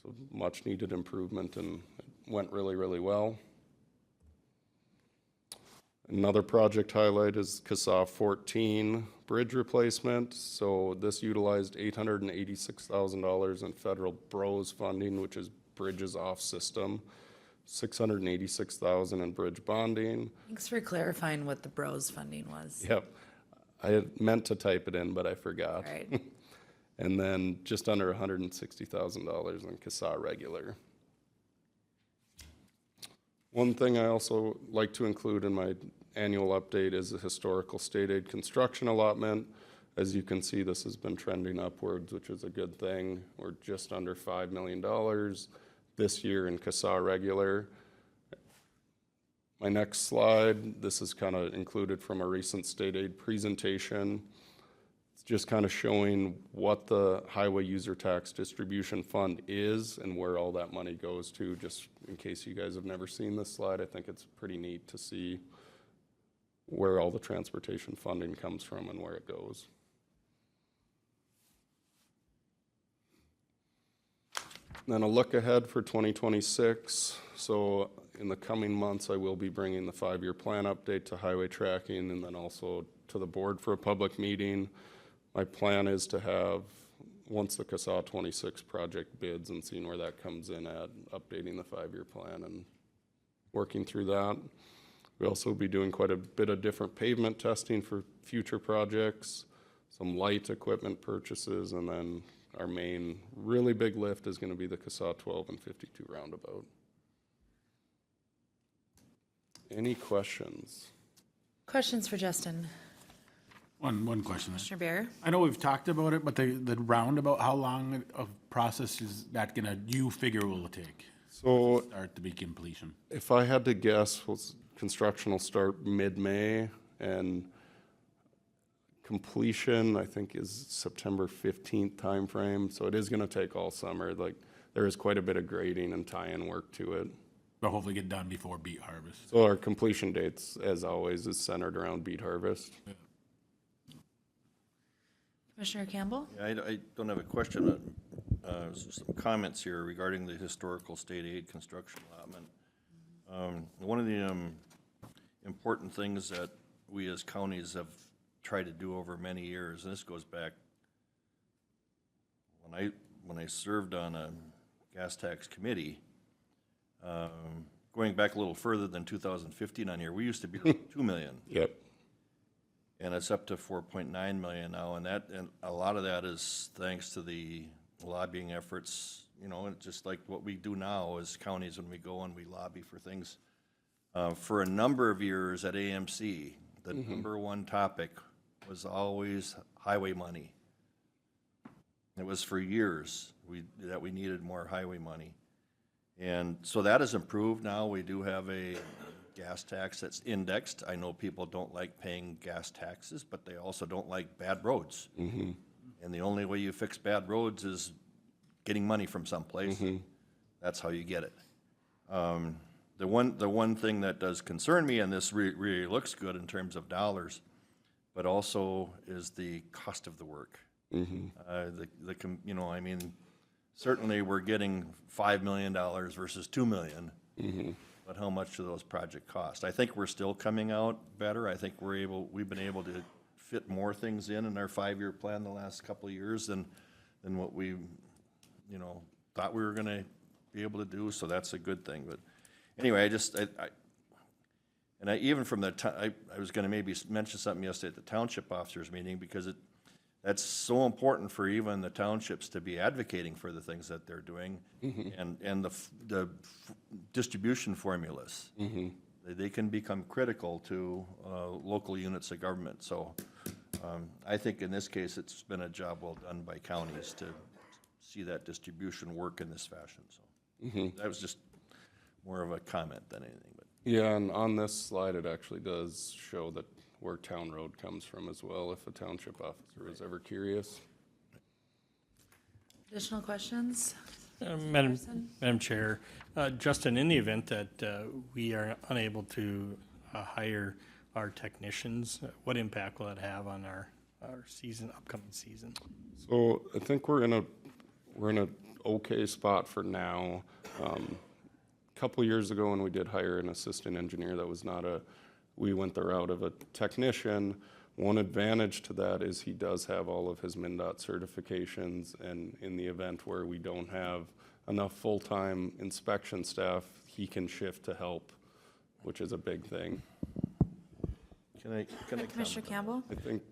so much needed improvement, and it went really, really well. Another project highlight is CASA 14 bridge replacement. So this utilized $886,000 in federal BROS funding, which is bridges off system, $686,000 in bridge bonding. Thanks for clarifying what the BROS funding was. Yep, I had meant to type it in, but I forgot. All right. And then just under $160,000 in CASA regular. One thing I also like to include in my annual update is the historical state aid construction allotment. As you can see, this has been trending upwards, which is a good thing. We're just under $5 million this year in CASA regular. My next slide, this is kind of included from a recent state aid presentation. It's just kind of showing what the highway user tax distribution fund is and where all that money goes to, just in case you guys have never seen this slide. I think it's pretty neat to see where all the transportation funding comes from and where it goes. Then a look ahead for 2026. So in the coming months, I will be bringing the 5-year plan update to highway tracking and then also to the board for a public meeting. My plan is to have, once the CASA 26 project bids and seeing where that comes in at, updating the 5-year plan and working through that. We'll also be doing quite a bit of different pavement testing for future projects, some light equipment purchases, and then our main really big lift is going to be the CASA 12 and 52 roundabout. Any questions? Questions for Justin? One question. Commissioner Bear? I know we've talked about it, but the roundabout, how long of process is that you figure will take? So Start to be completion. if I had to guess, construction will start mid-May and completion, I think, is September 15th timeframe. So it is going to take all summer. Like, there is quite a bit of grading and tie-in work to it. But hopefully get done before beet harvest. So our completion dates, as always, is centered around beet harvest. Commissioner Campbell? Yeah, I don't have a question. Some comments here regarding the historical state aid construction allotment. One of the important things that we as counties have tried to do over many years, and this goes back when I served on a gas tax committee, going back a little further than 2015 on here, we used to be 2 million. Yep. And it's up to 4.9 million now, and a lot of that is thanks to the lobbying efforts, and just like what we do now as counties when we go and we lobby for things. For a number of years at AMC, the number one topic was always highway money. It was for years that we needed more highway money. And so that has improved now. We do have a gas tax that's indexed. I know people don't like paying gas taxes, but they also don't like bad roads. And the only way you fix bad roads is getting money from someplace. That's how you get it. The one thing that does concern me, and this really looks good in terms of dollars, but also is the cost of the work. Certainly we're getting $5 million versus $2 million. But how much do those projects cost? I think we're still coming out better. I think we've been able to fit more things in our 5-year plan the last couple of years than what we, thought we were going to be able to do. So that's a good thing. But anyway, even from I was going to maybe mention something yesterday at the township officers meeting, because that's so important for even the townships to be advocating for the things that they're doing, and the distribution formulas. They can become critical to local units of government. So I think in this case, it's been a job well done by counties to see that distribution work in this fashion. So that was just more of a comment than anything. But Yeah, and on this slide, it actually does show that where town road comes from as well, if a township officer is ever curious. Additional questions? Madam Chair, Justin, in the event that we are unable to hire our technicians, what impact will that have on our upcoming season? So I think we're in a okay spot for now. Couple years ago when we did hire an assistant engineer, we went the route of a technician. One advantage to that is he does have all of his MnDOT certifications, and in the event where we don't have enough full-time inspection staff, he can shift to help, which is a big thing. can I Commissioner comment? Campbell? I think,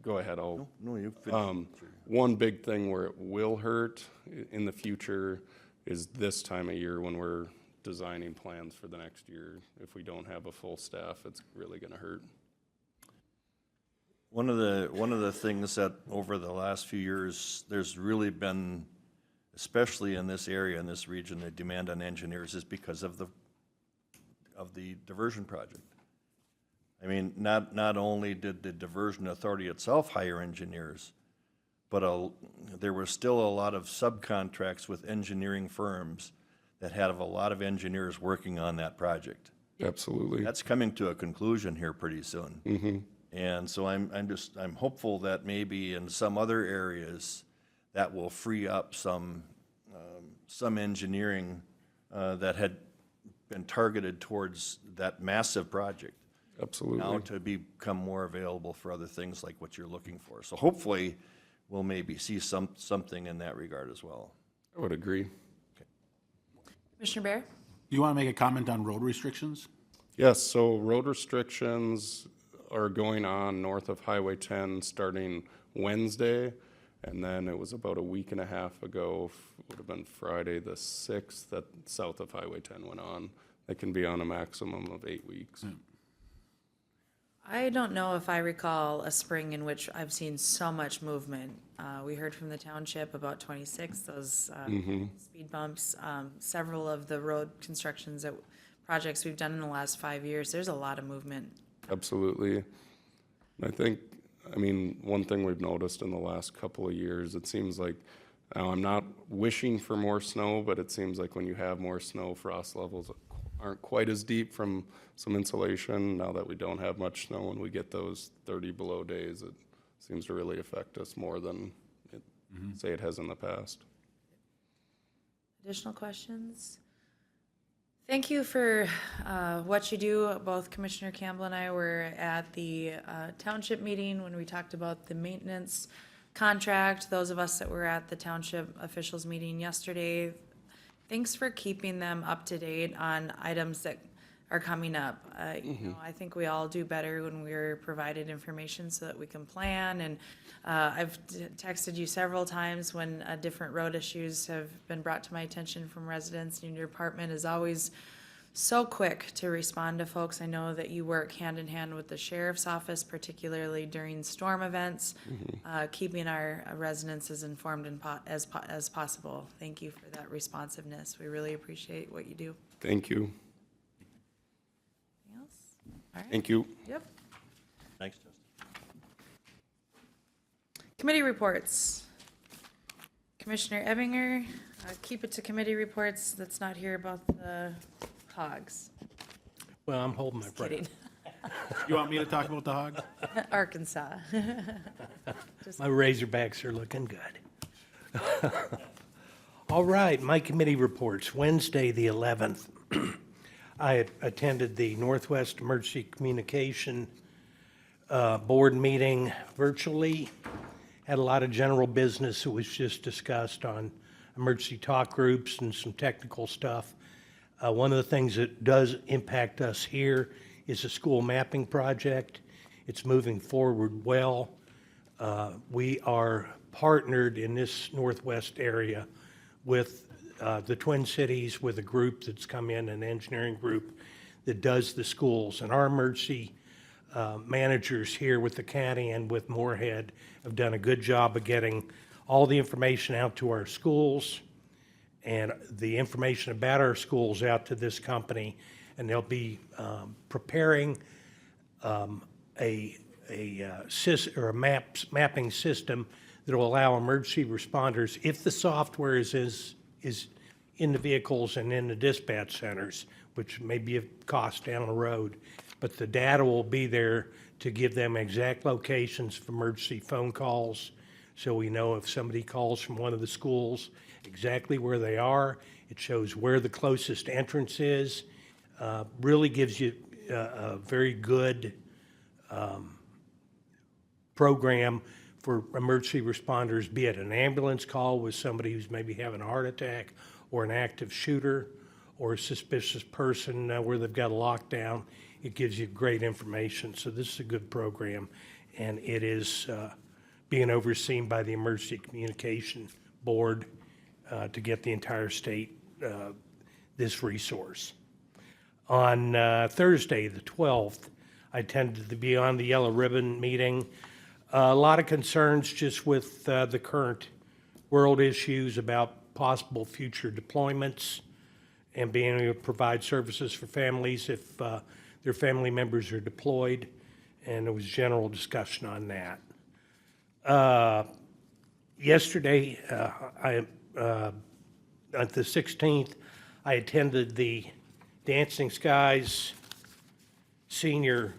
go ahead, No, you finish. one big thing where it will hurt in the future is this time of year when we're designing plans for the next year. If we don't have a full staff, it's really gonna hurt. One of the things that over the last few years, there's really been, especially in this area, in this region, the demand on engineers is because of the diversion project. I mean, not only did the Diversion Authority itself hire engineers, but there were still a lot of subcontracts with engineering firms that had a lot of engineers working on that project. Absolutely. That's coming to a conclusion here pretty soon. And so I'm hopeful that maybe in some other areas that will free up some engineering that had been targeted towards that massive project. Now Absolutely. to become more available for other things like what you're looking for. So hopefully we'll maybe see something in that regard as well. I would agree. Commissioner Bear? You want to make a comment on road restrictions? Yes, so road restrictions are going on north of Highway 10 starting Wednesday. And then it was about a week and a half ago, would have been Friday the 6th, that south of Highway 10 went on. It can be on a maximum of 8 weeks. I don't know if I recall a spring in which I've seen so much movement. We heard from the township about 26, those speed bumps, several of the road constructions projects we've done in the last 5 years. There's a lot of movement. Absolutely. I mean, one thing we've noticed in the last couple of years, it seems like, now I'm not wishing for more snow, but it seems like when you have more snow, frost levels aren't quite as deep from some insulation. Now that we don't have much snow and we get those 30 below days, it seems to really affect us more than say it has in the past. Additional questions? Thank you for what you do. Both Commissioner Campbell and I were at the township meeting when we talked about the maintenance contract. Those of us that were at the township officials meeting yesterday, thanks for keeping them up to date on items that are coming up. You know, I think we all do better when we're provided information so that we can plan. And I've texted you several times when different road issues have been brought to my attention from residents, and your department is always so quick to respond to folks. I know that you work hand in hand with the sheriff's office, particularly during storm events, keeping our residents as informed as possible. Thank you for that responsiveness. We really appreciate what you do. Thank you. Anything else? All right. Thank you. Yep. Thanks, Justin. Committee reports. Commissioner Ebinger, keep it to committee reports. Let's not hear about the hogs. Well, I'm holding my breath. Kidding. You want me to talk about the hogs? Arkansas. My Razorbacks are looking good. All right, my committee reports. Wednesday, the 11th, I attended the Northwest Emergency Communication Board meeting virtually. Had a lot of general business that was just discussed on emergency talk groups and some technical stuff. One of the things that does impact us here is the school mapping project. It's moving forward well. We are partnered in this Northwest area with the Twin Cities, with a group that's come in, an engineering group that does the schools. And our emergency managers here with the county and with Moorhead have done a good job of getting all the information out to our schools and the information about our schools out to this company. And they'll be preparing a mapping system that will allow emergency responders, if the software is in the vehicles and in the dispatch centers, which may be a cost down the road, but the data will be there to give them exact locations for emergency phone calls. So we know if somebody calls from one of the schools, exactly where they are. It shows where the closest entrance is. Really gives you a very good program for emergency responders, be it an ambulance call with somebody who's maybe having a heart attack, or an active shooter, or a suspicious person where they've got a lockdown. It gives you great information. So this is a good program, and it is being overseen by the Emergency Communication Board to get the entire state this resource. On Thursday, the 12th, I attended the Beyond the Yellow Ribbon meeting. A lot of concerns just with the current world issues about possible future deployments and being able to provide services for families if their family members are deployed, and there was general discussion on that. Yesterday, at the 16th, I attended the Dancing Skies Senior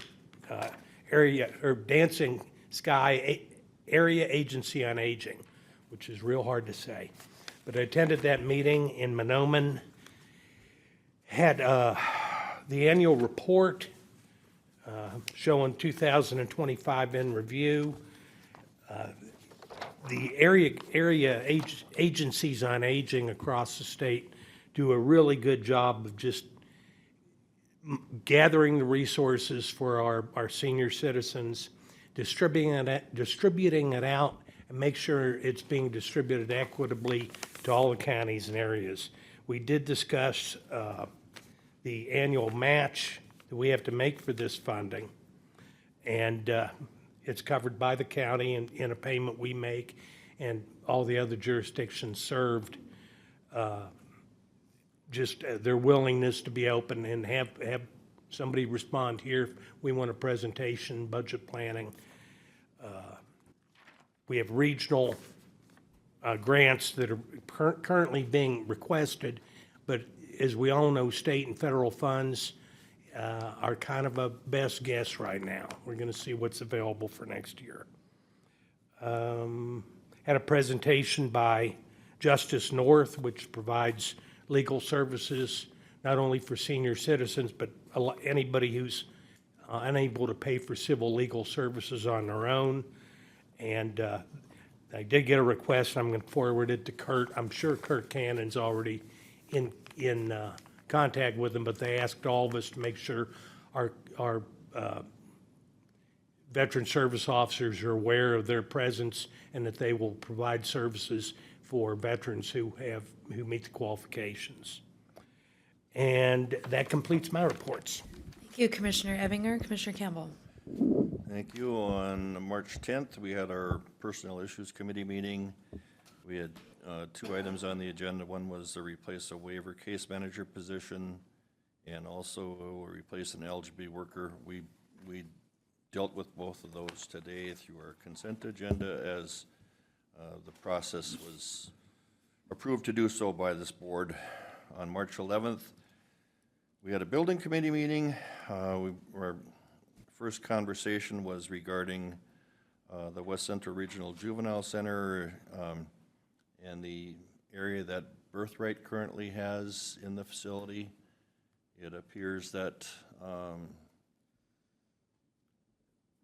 Area, or Dancing Sky Area Agency on Aging, which is real hard to say. But I attended that meeting in Monoman, had the annual report showing 2025 in review. The area agencies on aging across the state do a really good job of just gathering the resources for our senior citizens, distributing it out, and make sure it's being distributed equitably to all the counties and areas. We did discuss the annual match that we have to make for this funding, and it's covered by the county in a payment we make, and all the other jurisdictions served. Just their willingness to be open and have somebody respond here. We want a presentation, budget planning. We have regional grants that are currently being requested, but as we all know, state and federal funds are kind of a best guess right now. We're going to see what's available for next year. Had a presentation by Justice North, which provides legal services not only for senior citizens, but anybody who's unable to pay for civil legal services on their own. And I did get a request. I'm going to forward it to Kurt. I'm sure Kurt Cannon's already in contact with them, but they asked all of us to make sure our veteran service officers are aware of their presence and that they will provide services for veterans who meet the qualifications. And that completes my reports. Thank you, Commissioner Ebinger. Commissioner Campbell. Thank you. On March 10th, we had our Personnel Issues Committee meeting. We had two items on the agenda. One was to replace a waiver case manager position and also replace an eligibility worker. We dealt with both of those today through our consent agenda as the process was approved to do so by this board. On March 11th, we had a building committee meeting. Our first conversation was regarding the West Central Regional Juvenile Center and the area that Birthright currently has in the facility. It appears that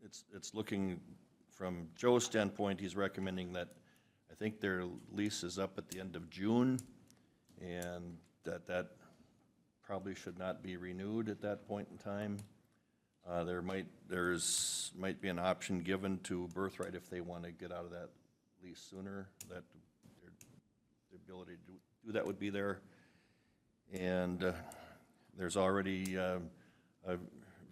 it's looking, from Joe's standpoint, he's recommending that I think their lease is up at the end of June, and that probably should not be renewed at that point in time. There might be an option given to Birthright if they want to get out of that lease sooner, that the ability to do that would be there. And there's already a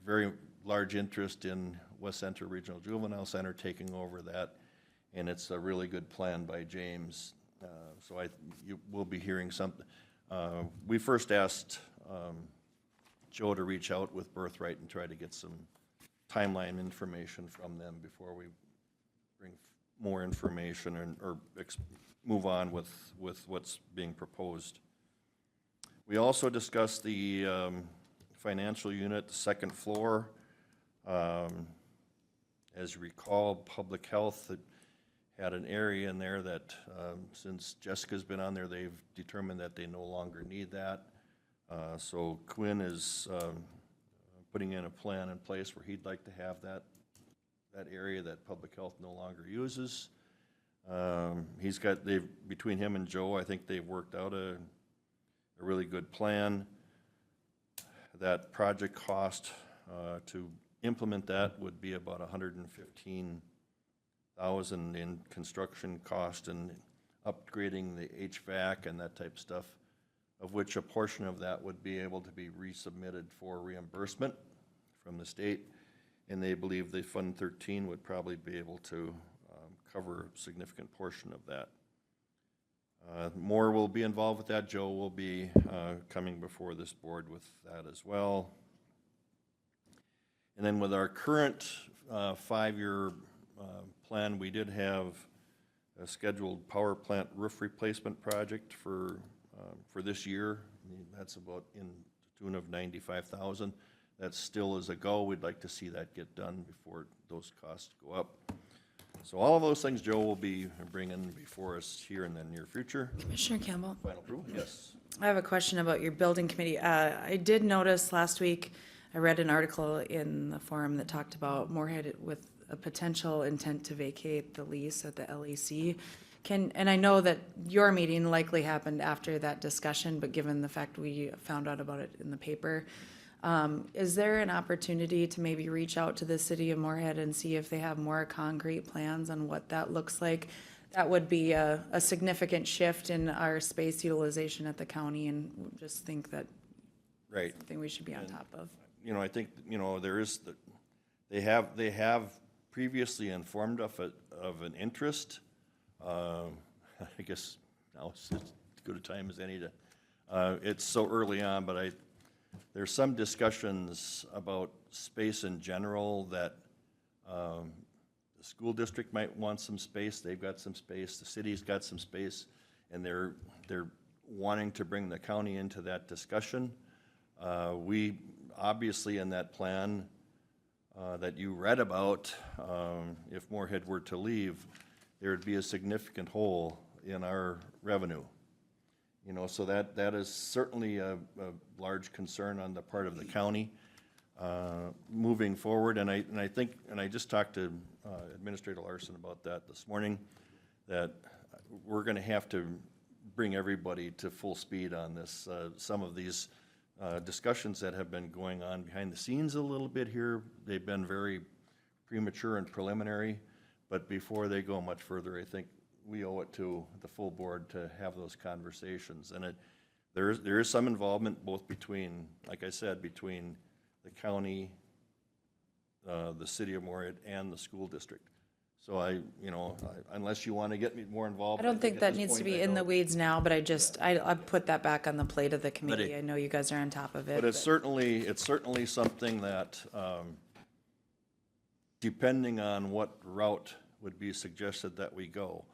very large interest in West Central Regional Juvenile Center taking over that, and it's a really good plan by James. So you will be hearing something. We first asked Joe to reach out with Birthright and try to get some timeline information from them before we bring more information or move on with what's being proposed. We also discussed the financial unit, the second floor. As you recall, Public Health had an area in there that since Jessica's been on there, they've determined that they no longer need that. So Quinn is putting in a plan in place where he'd like to have that area that Public Health no longer uses. Between him and Joe, I think they've worked out a really good plan. That project cost to implement that would be about $115,000 in construction cost and upgrading the HVAC and that type of stuff, of which a portion of that would be able to be resubmitted for reimbursement from the state. and they believe the Fund 13 would probably be able to cover a significant portion of that. More will be involved with that. Joe will be coming before this board with that as well. And then with our current 5-year plan, we did have a scheduled power plant roof replacement project for this year. That's about in the tune of $95,000. That still is a go. We'd like to see that get done before those costs go up. So all of those things Joe will be bringing before us here in the near future. Commissioner Campbell? Final approval? Yes. I have a question about your building committee. I did notice last week, I read an article in the forum that talked about Moorhead with a potential intent to vacate the lease at the LEC. And I know that your meeting likely happened after that discussion, but given the fact we found out about it in the paper, is there an opportunity to maybe reach out to the city of Moorhead and see if they have more concrete plans on what that looks like? That would be a significant shift in our space utilization at the county, and just think that Right. something we should be on top of. You know, I think, you know, there is, they have previously informed of an interest. I guess now it's as good a time as any to, it's so early on, but there's some discussions about space in general that the school district might want some space, they've got some space, the city's got some space, and they're wanting to bring the county into that discussion. We, obviously, in that plan that you read about, if Moorhead were to leave, there would be a significant hole in our revenue. You know, so that is certainly a large concern on the part of the county moving forward. And I think, and I just talked to Administrator Larson about that this morning, that we're going to have to bring everybody to full speed on this. Some of these discussions that have been going on behind the scenes a little bit here, they've been very premature and preliminary, but before they go much further, I think we owe it to the full board to have those conversations. And there is some involvement both between, like I said, between the county, the city of Moorhead, and the school district. So unless you want to get me more involved. I don't think at that this needs to point, be I in the don't. weeds now, but I put that back on the plate of the committee. I know you guys are on top of it. But it's certainly something that, depending on what route would be suggested that we go,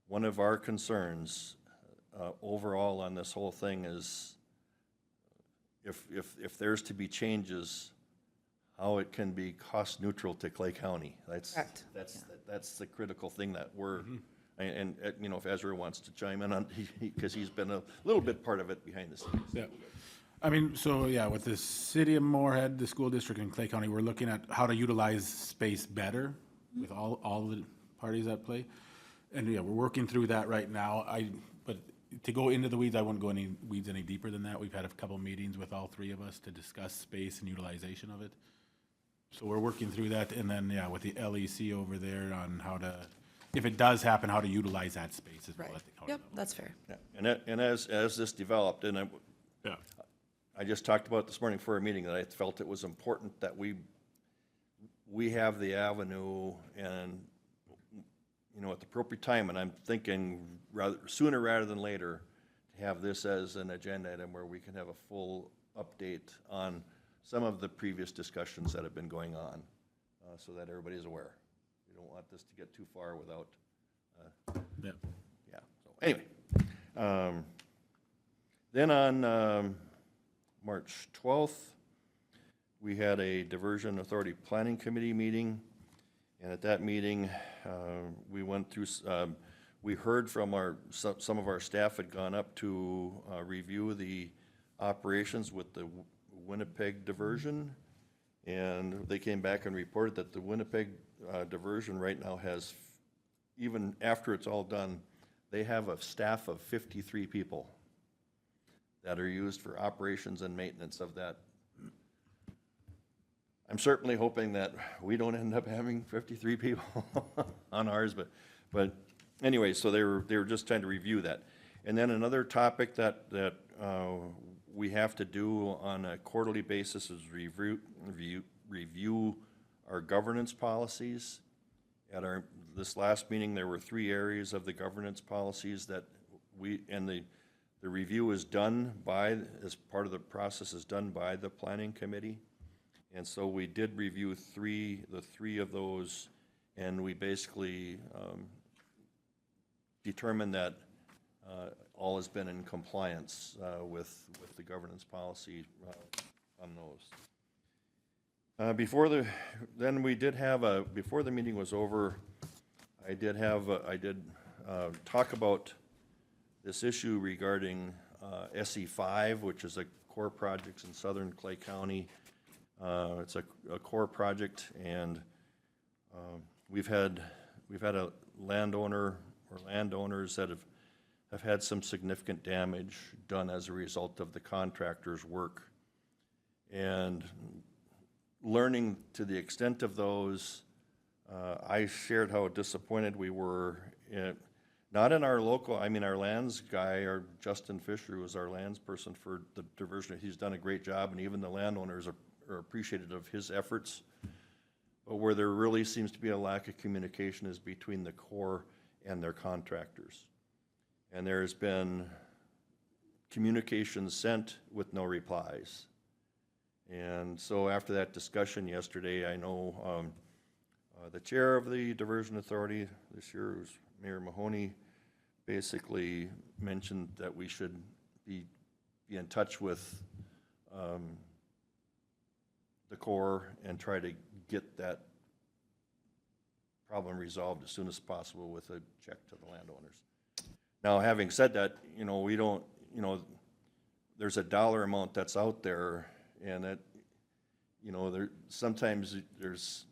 one of our concerns overall on this whole thing is if there's to be changes, how it can be cost neutral to Clay County. Correct. That's the critical thing that we're, and you know, if Ezra wants to chime in on, because he's been a little bit part of it behind the scenes. Yeah. I mean, so yeah, with the city of Moorhead, the school district, and Clay County, we're looking at how to utilize space better with all the parties at play. And yeah, we're working through that right now. But to go into the weeds, I wouldn't go any weeds any deeper than that. We've had a couple meetings with all three of us to discuss space and utilization of it. So we're working through that, and then, yeah, with the LEC over there on how to, if it does happen, how to utilize that space as well. Right. I think. Yep, that's fair. Yeah. And as this developed, and I just talked about this morning for a meeting, that I felt it was important that we have the avenue and, you know, at the appropriate time, and I'm thinking sooner rather than later, to have this as an agenda item where we can have a full update on some of the previous discussions that have been going on, so that everybody's aware. We don't want this to get too far without, Yeah. yeah. So anyway, then on March 12th, we had a Diversion Authority Planning Committee meeting, and at that meeting, we went through, we heard from some of our staff had gone up to review the operations with the Winnipeg diversion, and they came back and reported that the Winnipeg diversion right now has, even after it's all done, they have a staff of 53 people that are used for operations and maintenance of that. I'm certainly hoping that we don't end up having 53 people on ours, but anyway, so they were just trying to review that. And then another topic that we have to do on a quarterly basis is review our governance policies. At this last meeting, there were 3 areas of the governance policies that the review is done by, as part of the process is done by the planning committee. And so we did review the three of those, and we basically determined that all has been in compliance with the governance policy on those. Before the meeting was over, I did talk about this issue regarding SE5, which is a core project in southern Clay County. It's a core project, and we've had a landowner or landowners that have had some significant damage done as a result of the contractor's work. And learning to the extent of those, I shared how disappointed we were not in our local, our lands guy, our Justin Fisher, who is our lands person for the diversion. He's done a great job, and even the landowners are appreciative of his efforts. But where there really seems to be a lack of communication is between the Corps and their contractors. And there's been communications sent with no replies. And so after that discussion yesterday, I know the chair of the Diversion Authority this year, was Mayor Mahoney, basically mentioned that we should be in touch with the Corps and try to get that problem resolved as soon as possible with a check to the landowners. Now, having said that, we don't, there's a dollar amount that's out there, and that, sometimes there's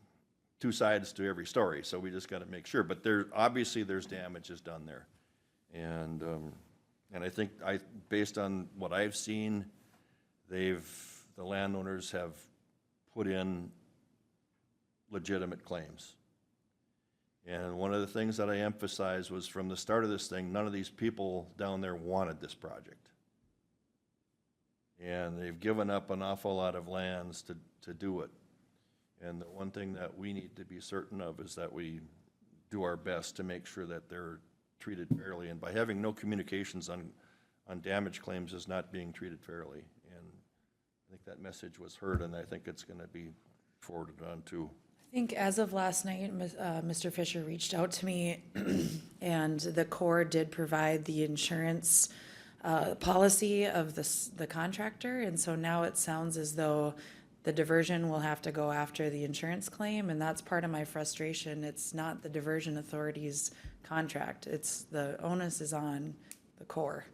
2 sides to every story, so we just got to make sure. But obviously there's damages done there, and I think based on what I've seen, the landowners have put in legitimate claims. And one of the things that I emphasized was from the start of this thing, none of these people down there wanted this project. And they've given up an awful lot of lands to do it. And the one thing that we need to be certain of is that we do our best to make sure that they're treated fairly. And by having no communications on damage claims is not being treated fairly. And I think that message was heard, and I think it's going to be forwarded on too. I think as of last night, Mr. Fisher reached out to me, and the Corps did provide the insurance policy of the contractor, and so now it sounds as though the diversion will have to go after the insurance claim, and that's part of my frustration. It's not the Diversion Authority's contract. It's the onus is on the Corps.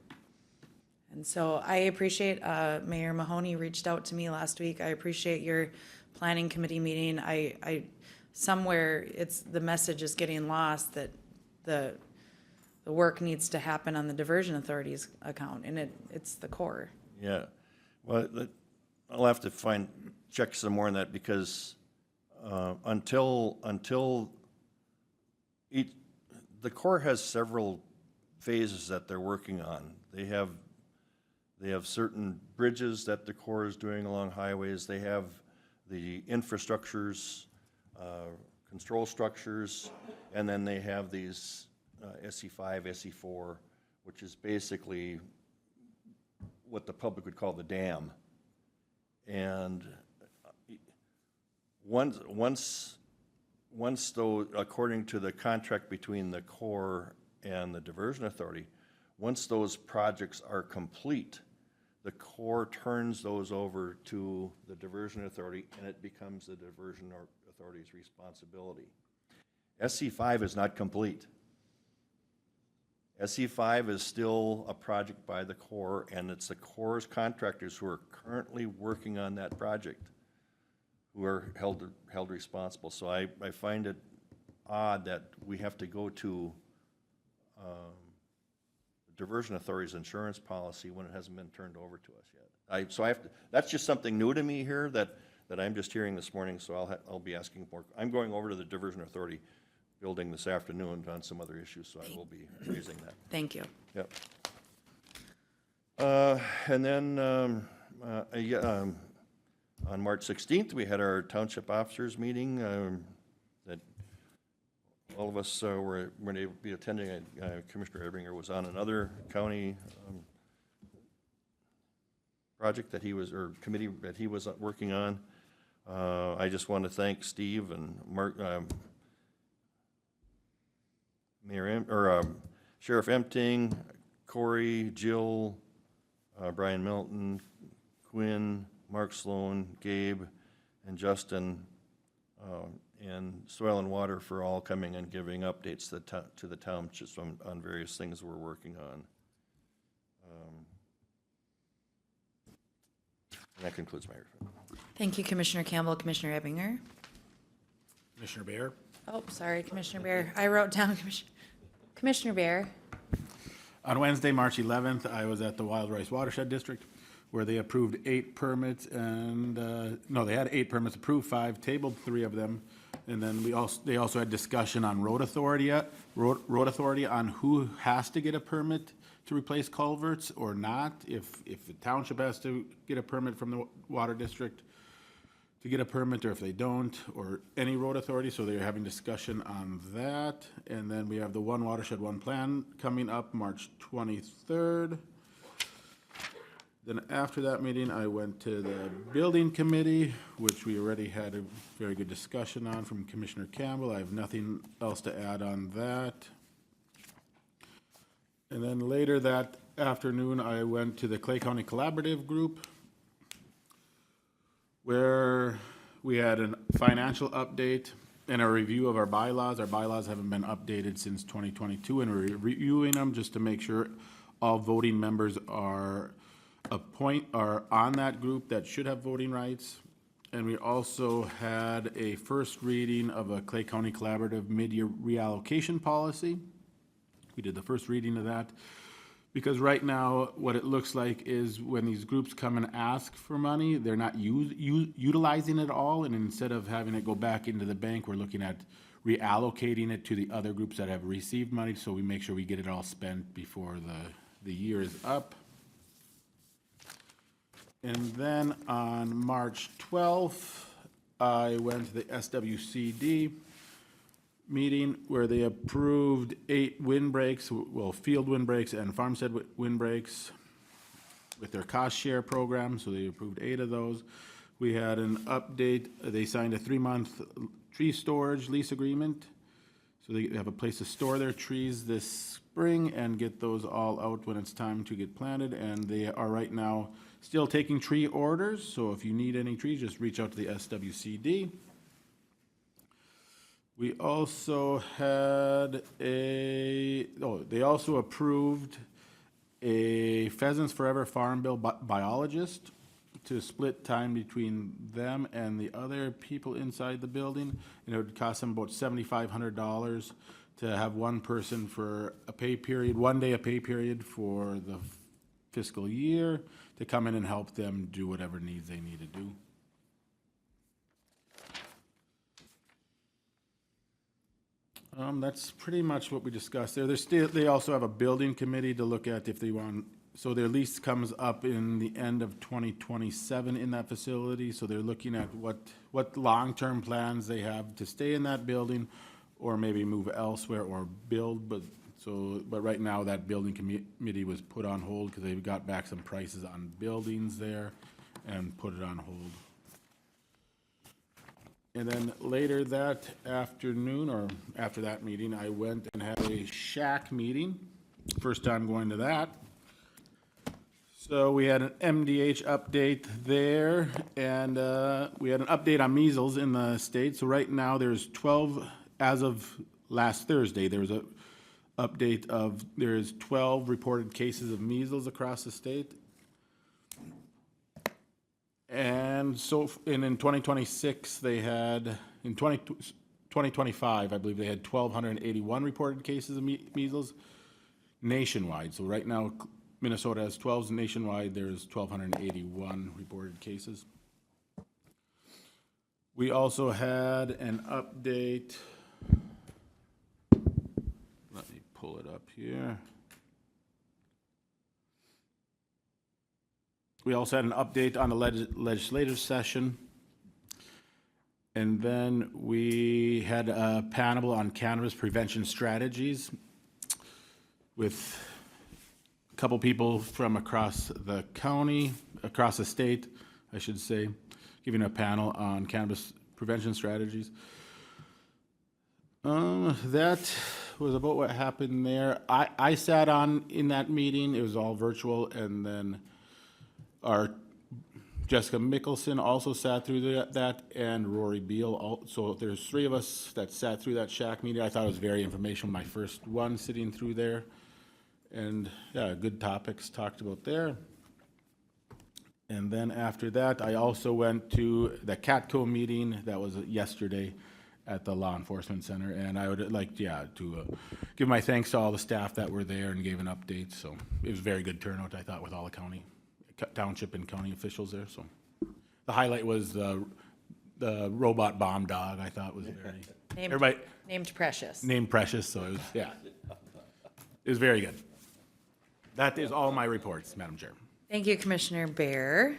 And so I appreciate Mayor Mahoney reached out to me last week. I appreciate your planning committee meeting. I somewhere the message is getting lost that the work needs to happen on the Diversion Authority's account, and it's the Corps. Yeah, well, I'll have to check some more on that, because until the Corps has several phases that they're working on. They have certain bridges that the Corps is doing along highways. They have the infrastructures, control structures, and then they have these SE5, SE4, which is basically what the public would call the dam. And once though, according to the contract between the Corps and the Diversion Authority, once those projects are complete, the Corps turns those over to the Diversion Authority, and it becomes the Diversion Authority's responsibility. SE5 is not complete. SE5 is still a project by the Corps, and it's the Corps' contractors who are currently working on that project who are held responsible. So I find it odd that we have to go to the Diversion Authority's insurance policy when it hasn't been turned over to us yet. That's just something new to me here that I'm just hearing this morning, so I'll be asking more. I'm going over to the Diversion Authority building this afternoon on some other issues, so I will be raising that. Thank you. Yep. And then On March 16th, we had our township officers meeting that all of us weren't able to be attending. Commissioner Ebinger was on another county project that he was, or committee that he was working on. I just want to thank Steve and Mark, Sheriff Empting, Corey, Jill, Brian Milton, Quinn, Mark Sloan, Gabe, and Justin, and Soil and Water for all coming and giving updates to the town just on various things we're working on. And that concludes my report. Thank you, Commissioner Campbell. Commissioner Ebinger? Commissioner Bear? Oh, sorry, Commissioner Bear. I wrote down Commissioner Bear. On Wednesday, March 11th, I was at the Wild Rice Watershed District, where they approved 8 permits and, no, they had 8 permits, approved 5, tabled 3 of them. And then they also had discussion on road authority on who has to get a permit to replace culverts or not, if the township has to get a permit from the water district to get a permit, or if they don't, or any road authority, so they're having discussion on that. And then we have the One Watershed, One Plan coming up March 23rd. Then after that meeting, I went to the building committee, which we already had a very good discussion on from Commissioner Campbell. I have nothing else to add on that. And then later that afternoon, I went to the Clay County Collaborative Group, where we had a financial update and a review of our bylaws. Our bylaws haven't been updated since 2022, and we're reviewing them just to make sure all voting members are on that group that should have voting rights. And we also had a first reading of a Clay County Collaborative mid-year reallocation policy. We did the first reading of that, because right now, what it looks like is when these groups come and ask for money, they're not utilizing it all, and instead of having it go back into the bank, we're looking at reallocating it to the other groups that have received money, so we make sure we get it all spent before the year is up. And then on March 12th, I went to the SWCD meeting where they approved 8 windbreaks, well, field windbreaks and farmstead windbreaks with their cost share program, so they approved 8 of those. We had an update, they signed a 3-month tree storage lease agreement, so they have a place to store their trees this spring and get those all out when it's time to get planted, and they are right now still taking tree orders, so if you need any trees, just reach out to the SWCD. We also had they also approved a Pheasants Forever Farm Bill biologist to split time between them and the other people inside the building. And it would cost them about $7,500 to have one person for a pay period, 1 day a pay period for the fiscal year to come in and help them do whatever needs they need to do. That's pretty much what we discussed there. They also have a building committee to look at if they want, so their lease comes up in the end of 2027 in that facility, so they're looking at what long-term plans they have to stay in that building or maybe move elsewhere or build, but right now that building committee was put on hold because they got back some prices on buildings there and put it on hold. And then later that afternoon, or after that meeting, I went and had a shack meeting. First time going to that. So we had an MDH update there, and we had an update on measles in the state. So right now there's 12, as of last Thursday, there was a update of, there's 12 reported cases of measles across the state. And in 2026, they had, in 2025, I believe they had 1,281 reported cases of measles nationwide. So right now, Minnesota has 12 nationwide, there's 1,281 reported cases. We also had an update, let me pull it up here. We also had an update on the legislative session. And then we had a panel on cannabis prevention strategies with a couple people from across the county, across the state, I should say, giving a panel on cannabis prevention strategies. That was about what happened there. I sat on in that meeting. It was all virtual, and then our Jessica Mickelson also sat through that, and Rory Beal. So there's three of us that sat through that shack meeting. I thought it was very informational, my first one sitting through there. And yeah, good topics talked about there. And then after that, I also went to the CATCO meeting that was yesterday at the Law Enforcement Center. And I would like, to give my thanks to all the staff that were there and gave an update. So it was a very good turnout, I thought, with all the township and county officials there. So the highlight was the robot bomb dog. I thought was very Named Precious. named Precious. So it was it was very good. That is all my reports, Madam Chair. Thank you, Commissioner Bear.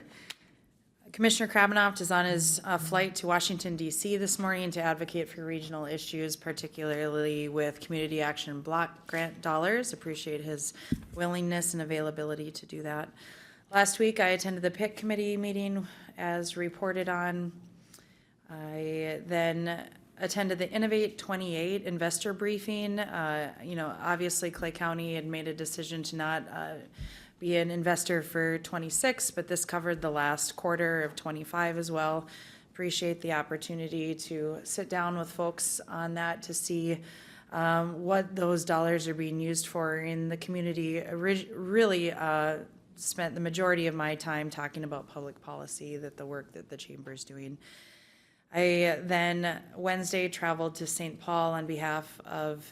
Commissioner Krabenoff is on his flight to Washington DC this morning to advocate for regional issues, particularly with Community Action Block Grant dollars. Appreciate his willingness and availability to do that. Last week, I attended the PIC committee meeting as reported on. I then attended the Innovate 28 investor briefing. Obviously Clay County had made a decision to not be an investor for 26, but this covered the last quarter of 25 as well. Appreciate the opportunity to sit down with folks on that to see what those dollars are being used for in the community. Really spent the majority of my time talking about public policy, that the work that the chamber is doing. I then Wednesday traveled to St. Paul on behalf of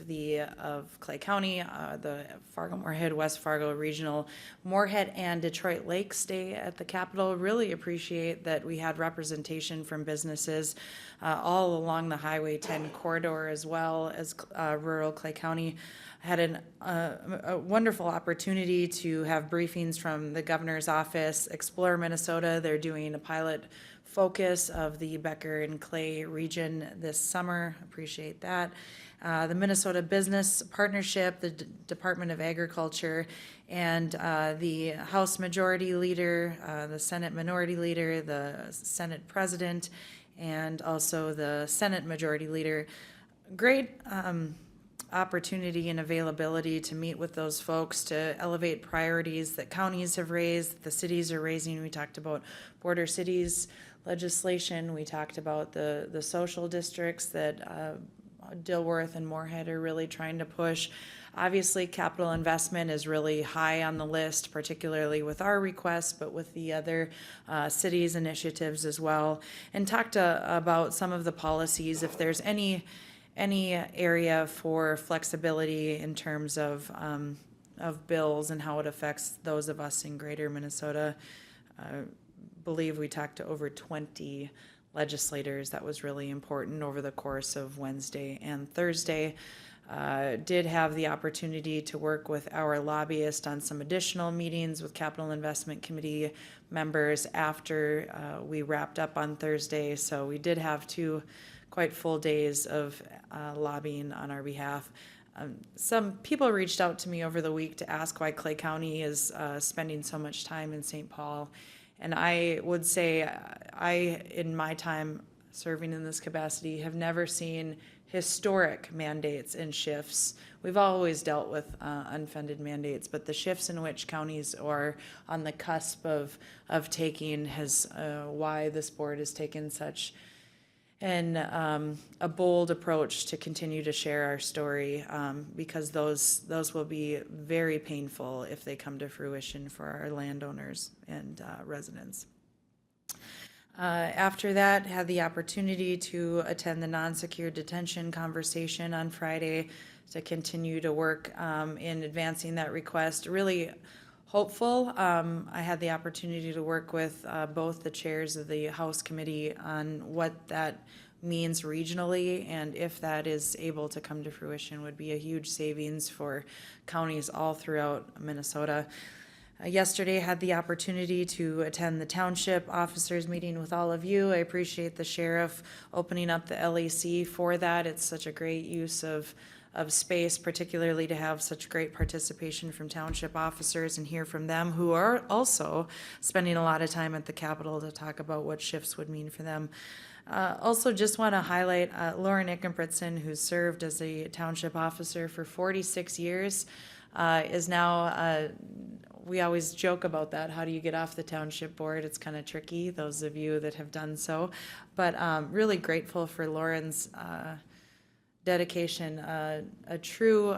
Clay County, the Fargo-Moorhead, West Fargo Regional Moorhead and Detroit Lakes Day at the Capitol. Really appreciate that we had representation from businesses all along the Highway 10 corridor, as well as rural Clay County. I had a wonderful opportunity to have briefings from the governor's office, Explore Minnesota. They're doing a pilot focus of the Becker and Clay region this summer. Appreciate that. The Minnesota Business Partnership, the Department of Agriculture, and the House Majority Leader, the Senate Minority Leader, the Senate President, and also the Senate Majority Leader. Great opportunity and availability to meet with those folks to elevate priorities that counties have raised, that the cities are raising. We talked about border cities legislation. We talked about the social districts that Dilworth and Moorhead are really trying to push. Obviously, capital investment is really high on the list, particularly with our requests, but with the other cities' initiatives as well. And talked about some of the policies, if there's any area for flexibility in terms of bills and how it affects those of us in greater Minnesota. Believe we talked to over 20 legislators. That was really important over the course of Wednesday and Thursday. Did have the opportunity to work with our lobbyist on some additional meetings with Capital Investment Committee members after we wrapped up on Thursday. So we did have 2 quite full days of lobbying on our behalf. Some people reached out to me over the week to ask why Clay County is spending so much time in St. Paul. And I would say in my time serving in this capacity, have never seen historic mandates and shifts. We've always dealt with unfunded mandates, but the shifts in which counties are on the cusp of taking has why this board has taken such a bold approach to continue to share our story, because those will be very painful if they come to fruition for our landowners and residents. After that, had the opportunity to attend the non-secure detention conversation on Friday to continue to work in advancing that request. Really hopeful. I had the opportunity to work with both the chairs of the House Committee on what that means regionally, and if that is able to come to fruition, would be a huge savings for counties all throughout Minnesota. Yesterday, had the opportunity to attend the township officers meeting with all of you. I appreciate the sheriff opening up the LAC for that. It's such a great use of space, particularly to have such great participation from township officers and hear from them, who are also spending a lot of time at the Capitol to talk about what shifts would mean for them. Also, just want to highlight Lauren Ickenbritson, who's served as a township officer for 46 years, is now, we always joke about that. How do you get off the township board? It's kind of tricky, those of you that have done so. But really grateful for Lauren's dedication. A true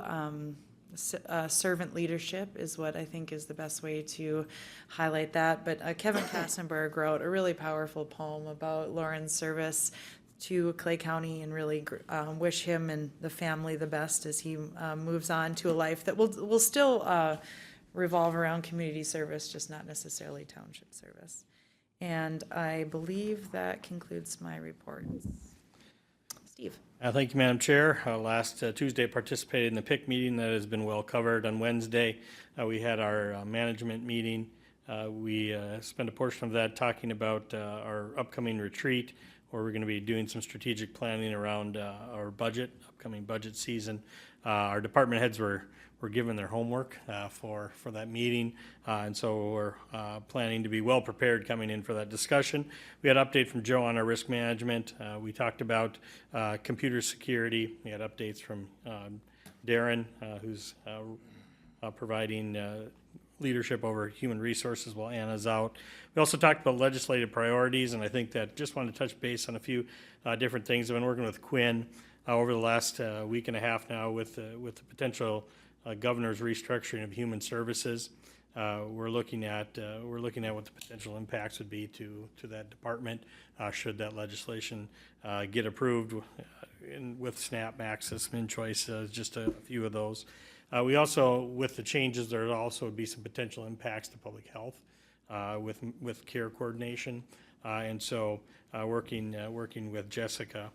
servant leadership is what I think is the best way to highlight that. But Kevin Kassenberg wrote a really powerful poem about Lauren's service to Clay County, and really wish him and the family the best as he moves on to a life that will still revolve around community service, just not necessarily township service. And I believe that concludes my reports. Steve. Thank you, Madam Chair. Last Tuesday, participated in the PIC meeting that has been well covered. On Wednesday, we had our management meeting. We spent a portion of that talking about our upcoming retreat, where we're going to be doing some strategic planning around our budget, upcoming budget season. Our department heads were given their homework for that meeting, and so we're planning to be well prepared coming in for that discussion. We had an update from Joe on our risk management. We talked about computer security. We had updates from Darren, who's providing leadership over human resources while Anna's out. We also talked about legislative priorities, and I think that just wanted to touch base on a few different things. I've been working with Quinn over the last week and a half now with the potential governor's restructuring of human services. We're looking at what the potential impacts would be to that department should that legislation get approved, with SNAP, Access, Min-Choice, just a few of those. We also, with the changes, there also would be some potential impacts to public health with care coordination, and so working with Jessica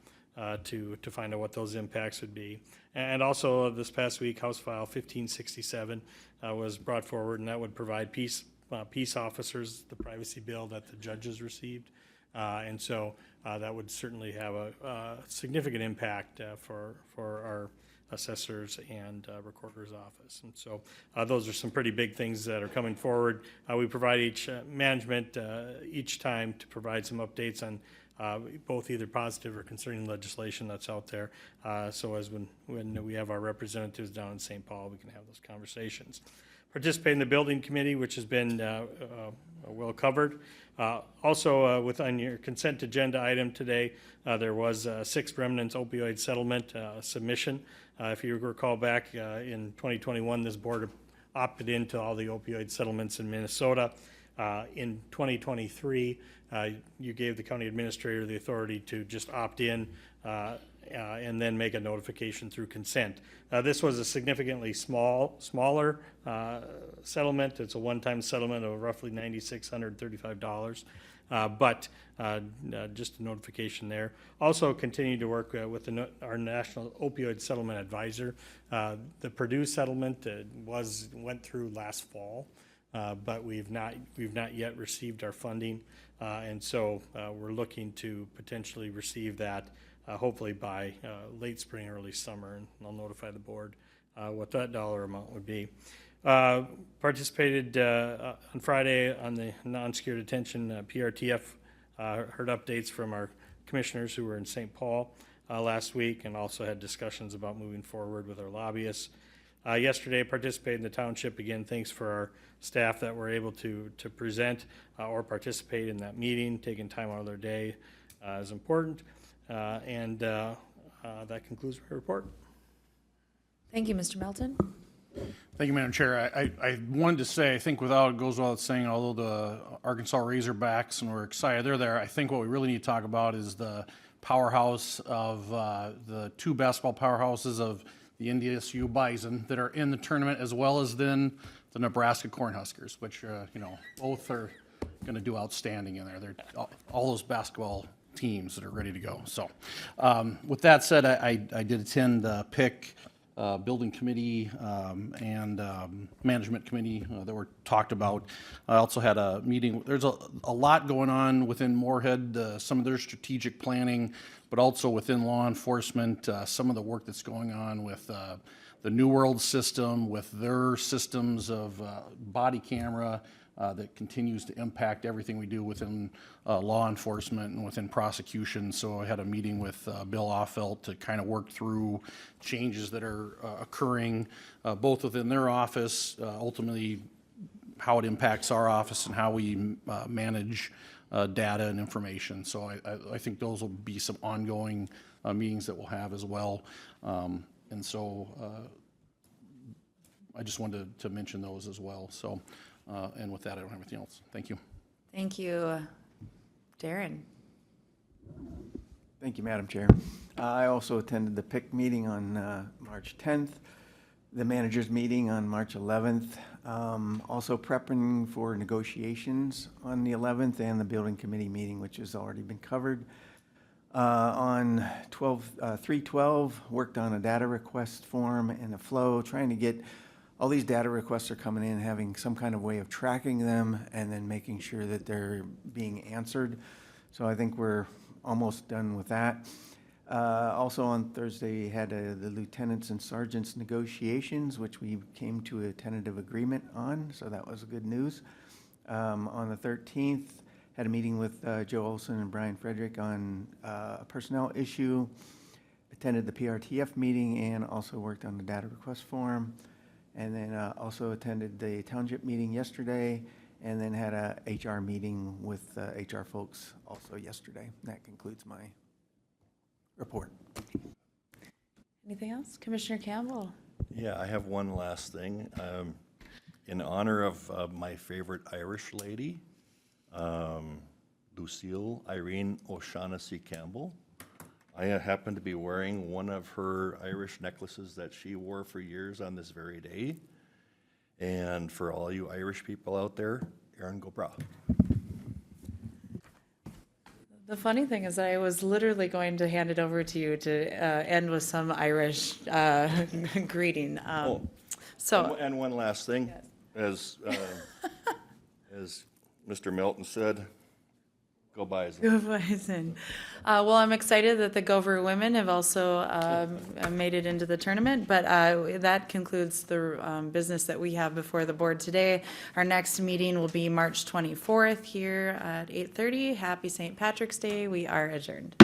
to find out what those impacts would be. And also this past week, House File 1567 was brought forward, and that would provide peace officers the privacy bill that the judges received, and so that would certainly have a significant impact for our assessors and recorder's office. And so those are some pretty big things that are coming forward. We provide each management each time to provide some updates on both either positive or concerning legislation that's out there. So as when we have our representatives down in St. Paul, we can have those conversations. Participate in the building committee, which has been well covered. Also, on your consent agenda item today, there was a 6th Remnants opioid settlement submission. If you recall back in 2021, this board opted into all the opioid settlements in Minnesota. In 2023, you gave the county administrator the authority to just opt in and then make a notification through consent. This was a significantly smaller settlement. It's a one-time settlement of roughly $9,635, but just a notification there. Also continue to work with our National Opioid Settlement Advisor. The Purdue settlement went through last fall, but we've not yet received our funding, and so we're looking to potentially receive that hopefully by late spring, early summer, and I'll notify the board what that dollar amount would be. Participated on Friday on the non-secured detention PRTF. Heard updates from our commissioners who were in St. Paul last week, and also had discussions about moving forward with our lobbyists. Yesterday, participated in the township. Again, thanks for our staff that were able to present or participate in that meeting. Taking time out of their day is important. And that concludes my report. Thank you, Mr. Melton. Thank you, Madam Chair. I wanted to say, I think without it goes without saying, although the Arkansas Razorbacks, and we're excited they're there, I think what we really need to talk about is the powerhouse of the two basketball powerhouses of the NDSU Bison that are in the tournament, as well as then the Nebraska Cornhuskers, which, both are going to do outstanding in there. They're all those basketball teams that are ready to go. So with that said, I did attend the PIC building committee, and management committee that were talked about. I also had a meeting, there's a lot going on within Moorhead, some of their strategic planning, but also within law enforcement, some of the work that's going on with the New World system, with their systems of body camera, that continues to impact everything we do within law enforcement and within prosecution. So I had a meeting with Bill Offelt to kind of work through changes that are occurring both within their office, ultimately how it impacts our office and how we manage data and information. So I think those will be some ongoing meetings that we'll have as well. And so I just wanted to mention those as well. So. And with that, I don't have anything else. Thank you. Thank you. Darren? Thank you, Madam Chair. I also attended the PIC meeting on March 10th, the managers meeting on March 11th, also prepping for negotiations on the 11th, and the building committee meeting, which has already been covered. On 3/12, worked on a data request form and a flow, trying to get all these data requests are coming in, having some kind of way of tracking them and then making sure that they're being answered. So I think we're almost done with that. Also on Thursday, had the lieutenants and sergeants negotiations, which we came to a tentative agreement on, so that was good news. On the 13th, had a meeting with Joe Olson and Brian Frederick on a personnel issue, attended the PRTF meeting, and also worked on the data request form. And then also attended the township meeting yesterday, and then had a HR meeting with HR folks also yesterday. And that concludes my report. Anything else? Commissioner Campbell? Yeah, I have one last thing. In honor of my favorite Irish lady, Lucille Irene O'Shaughnessy Campbell, I happen to be wearing one of her Irish necklaces that she wore for years on this very day. And for all you Irish people out there, Erin go bragh. The funny thing is that I was literally going to hand it over to you to end with some Irish greeting. So, And one last thing, as Mr. Melton said, go Bison. Go Bison. Well, I'm excited that the Gopher women have also made it into the tournament, but that concludes the business that we have before the board today. Our next meeting will be March 24th here at 8:30. Happy St. Patrick's Day. We are adjourned.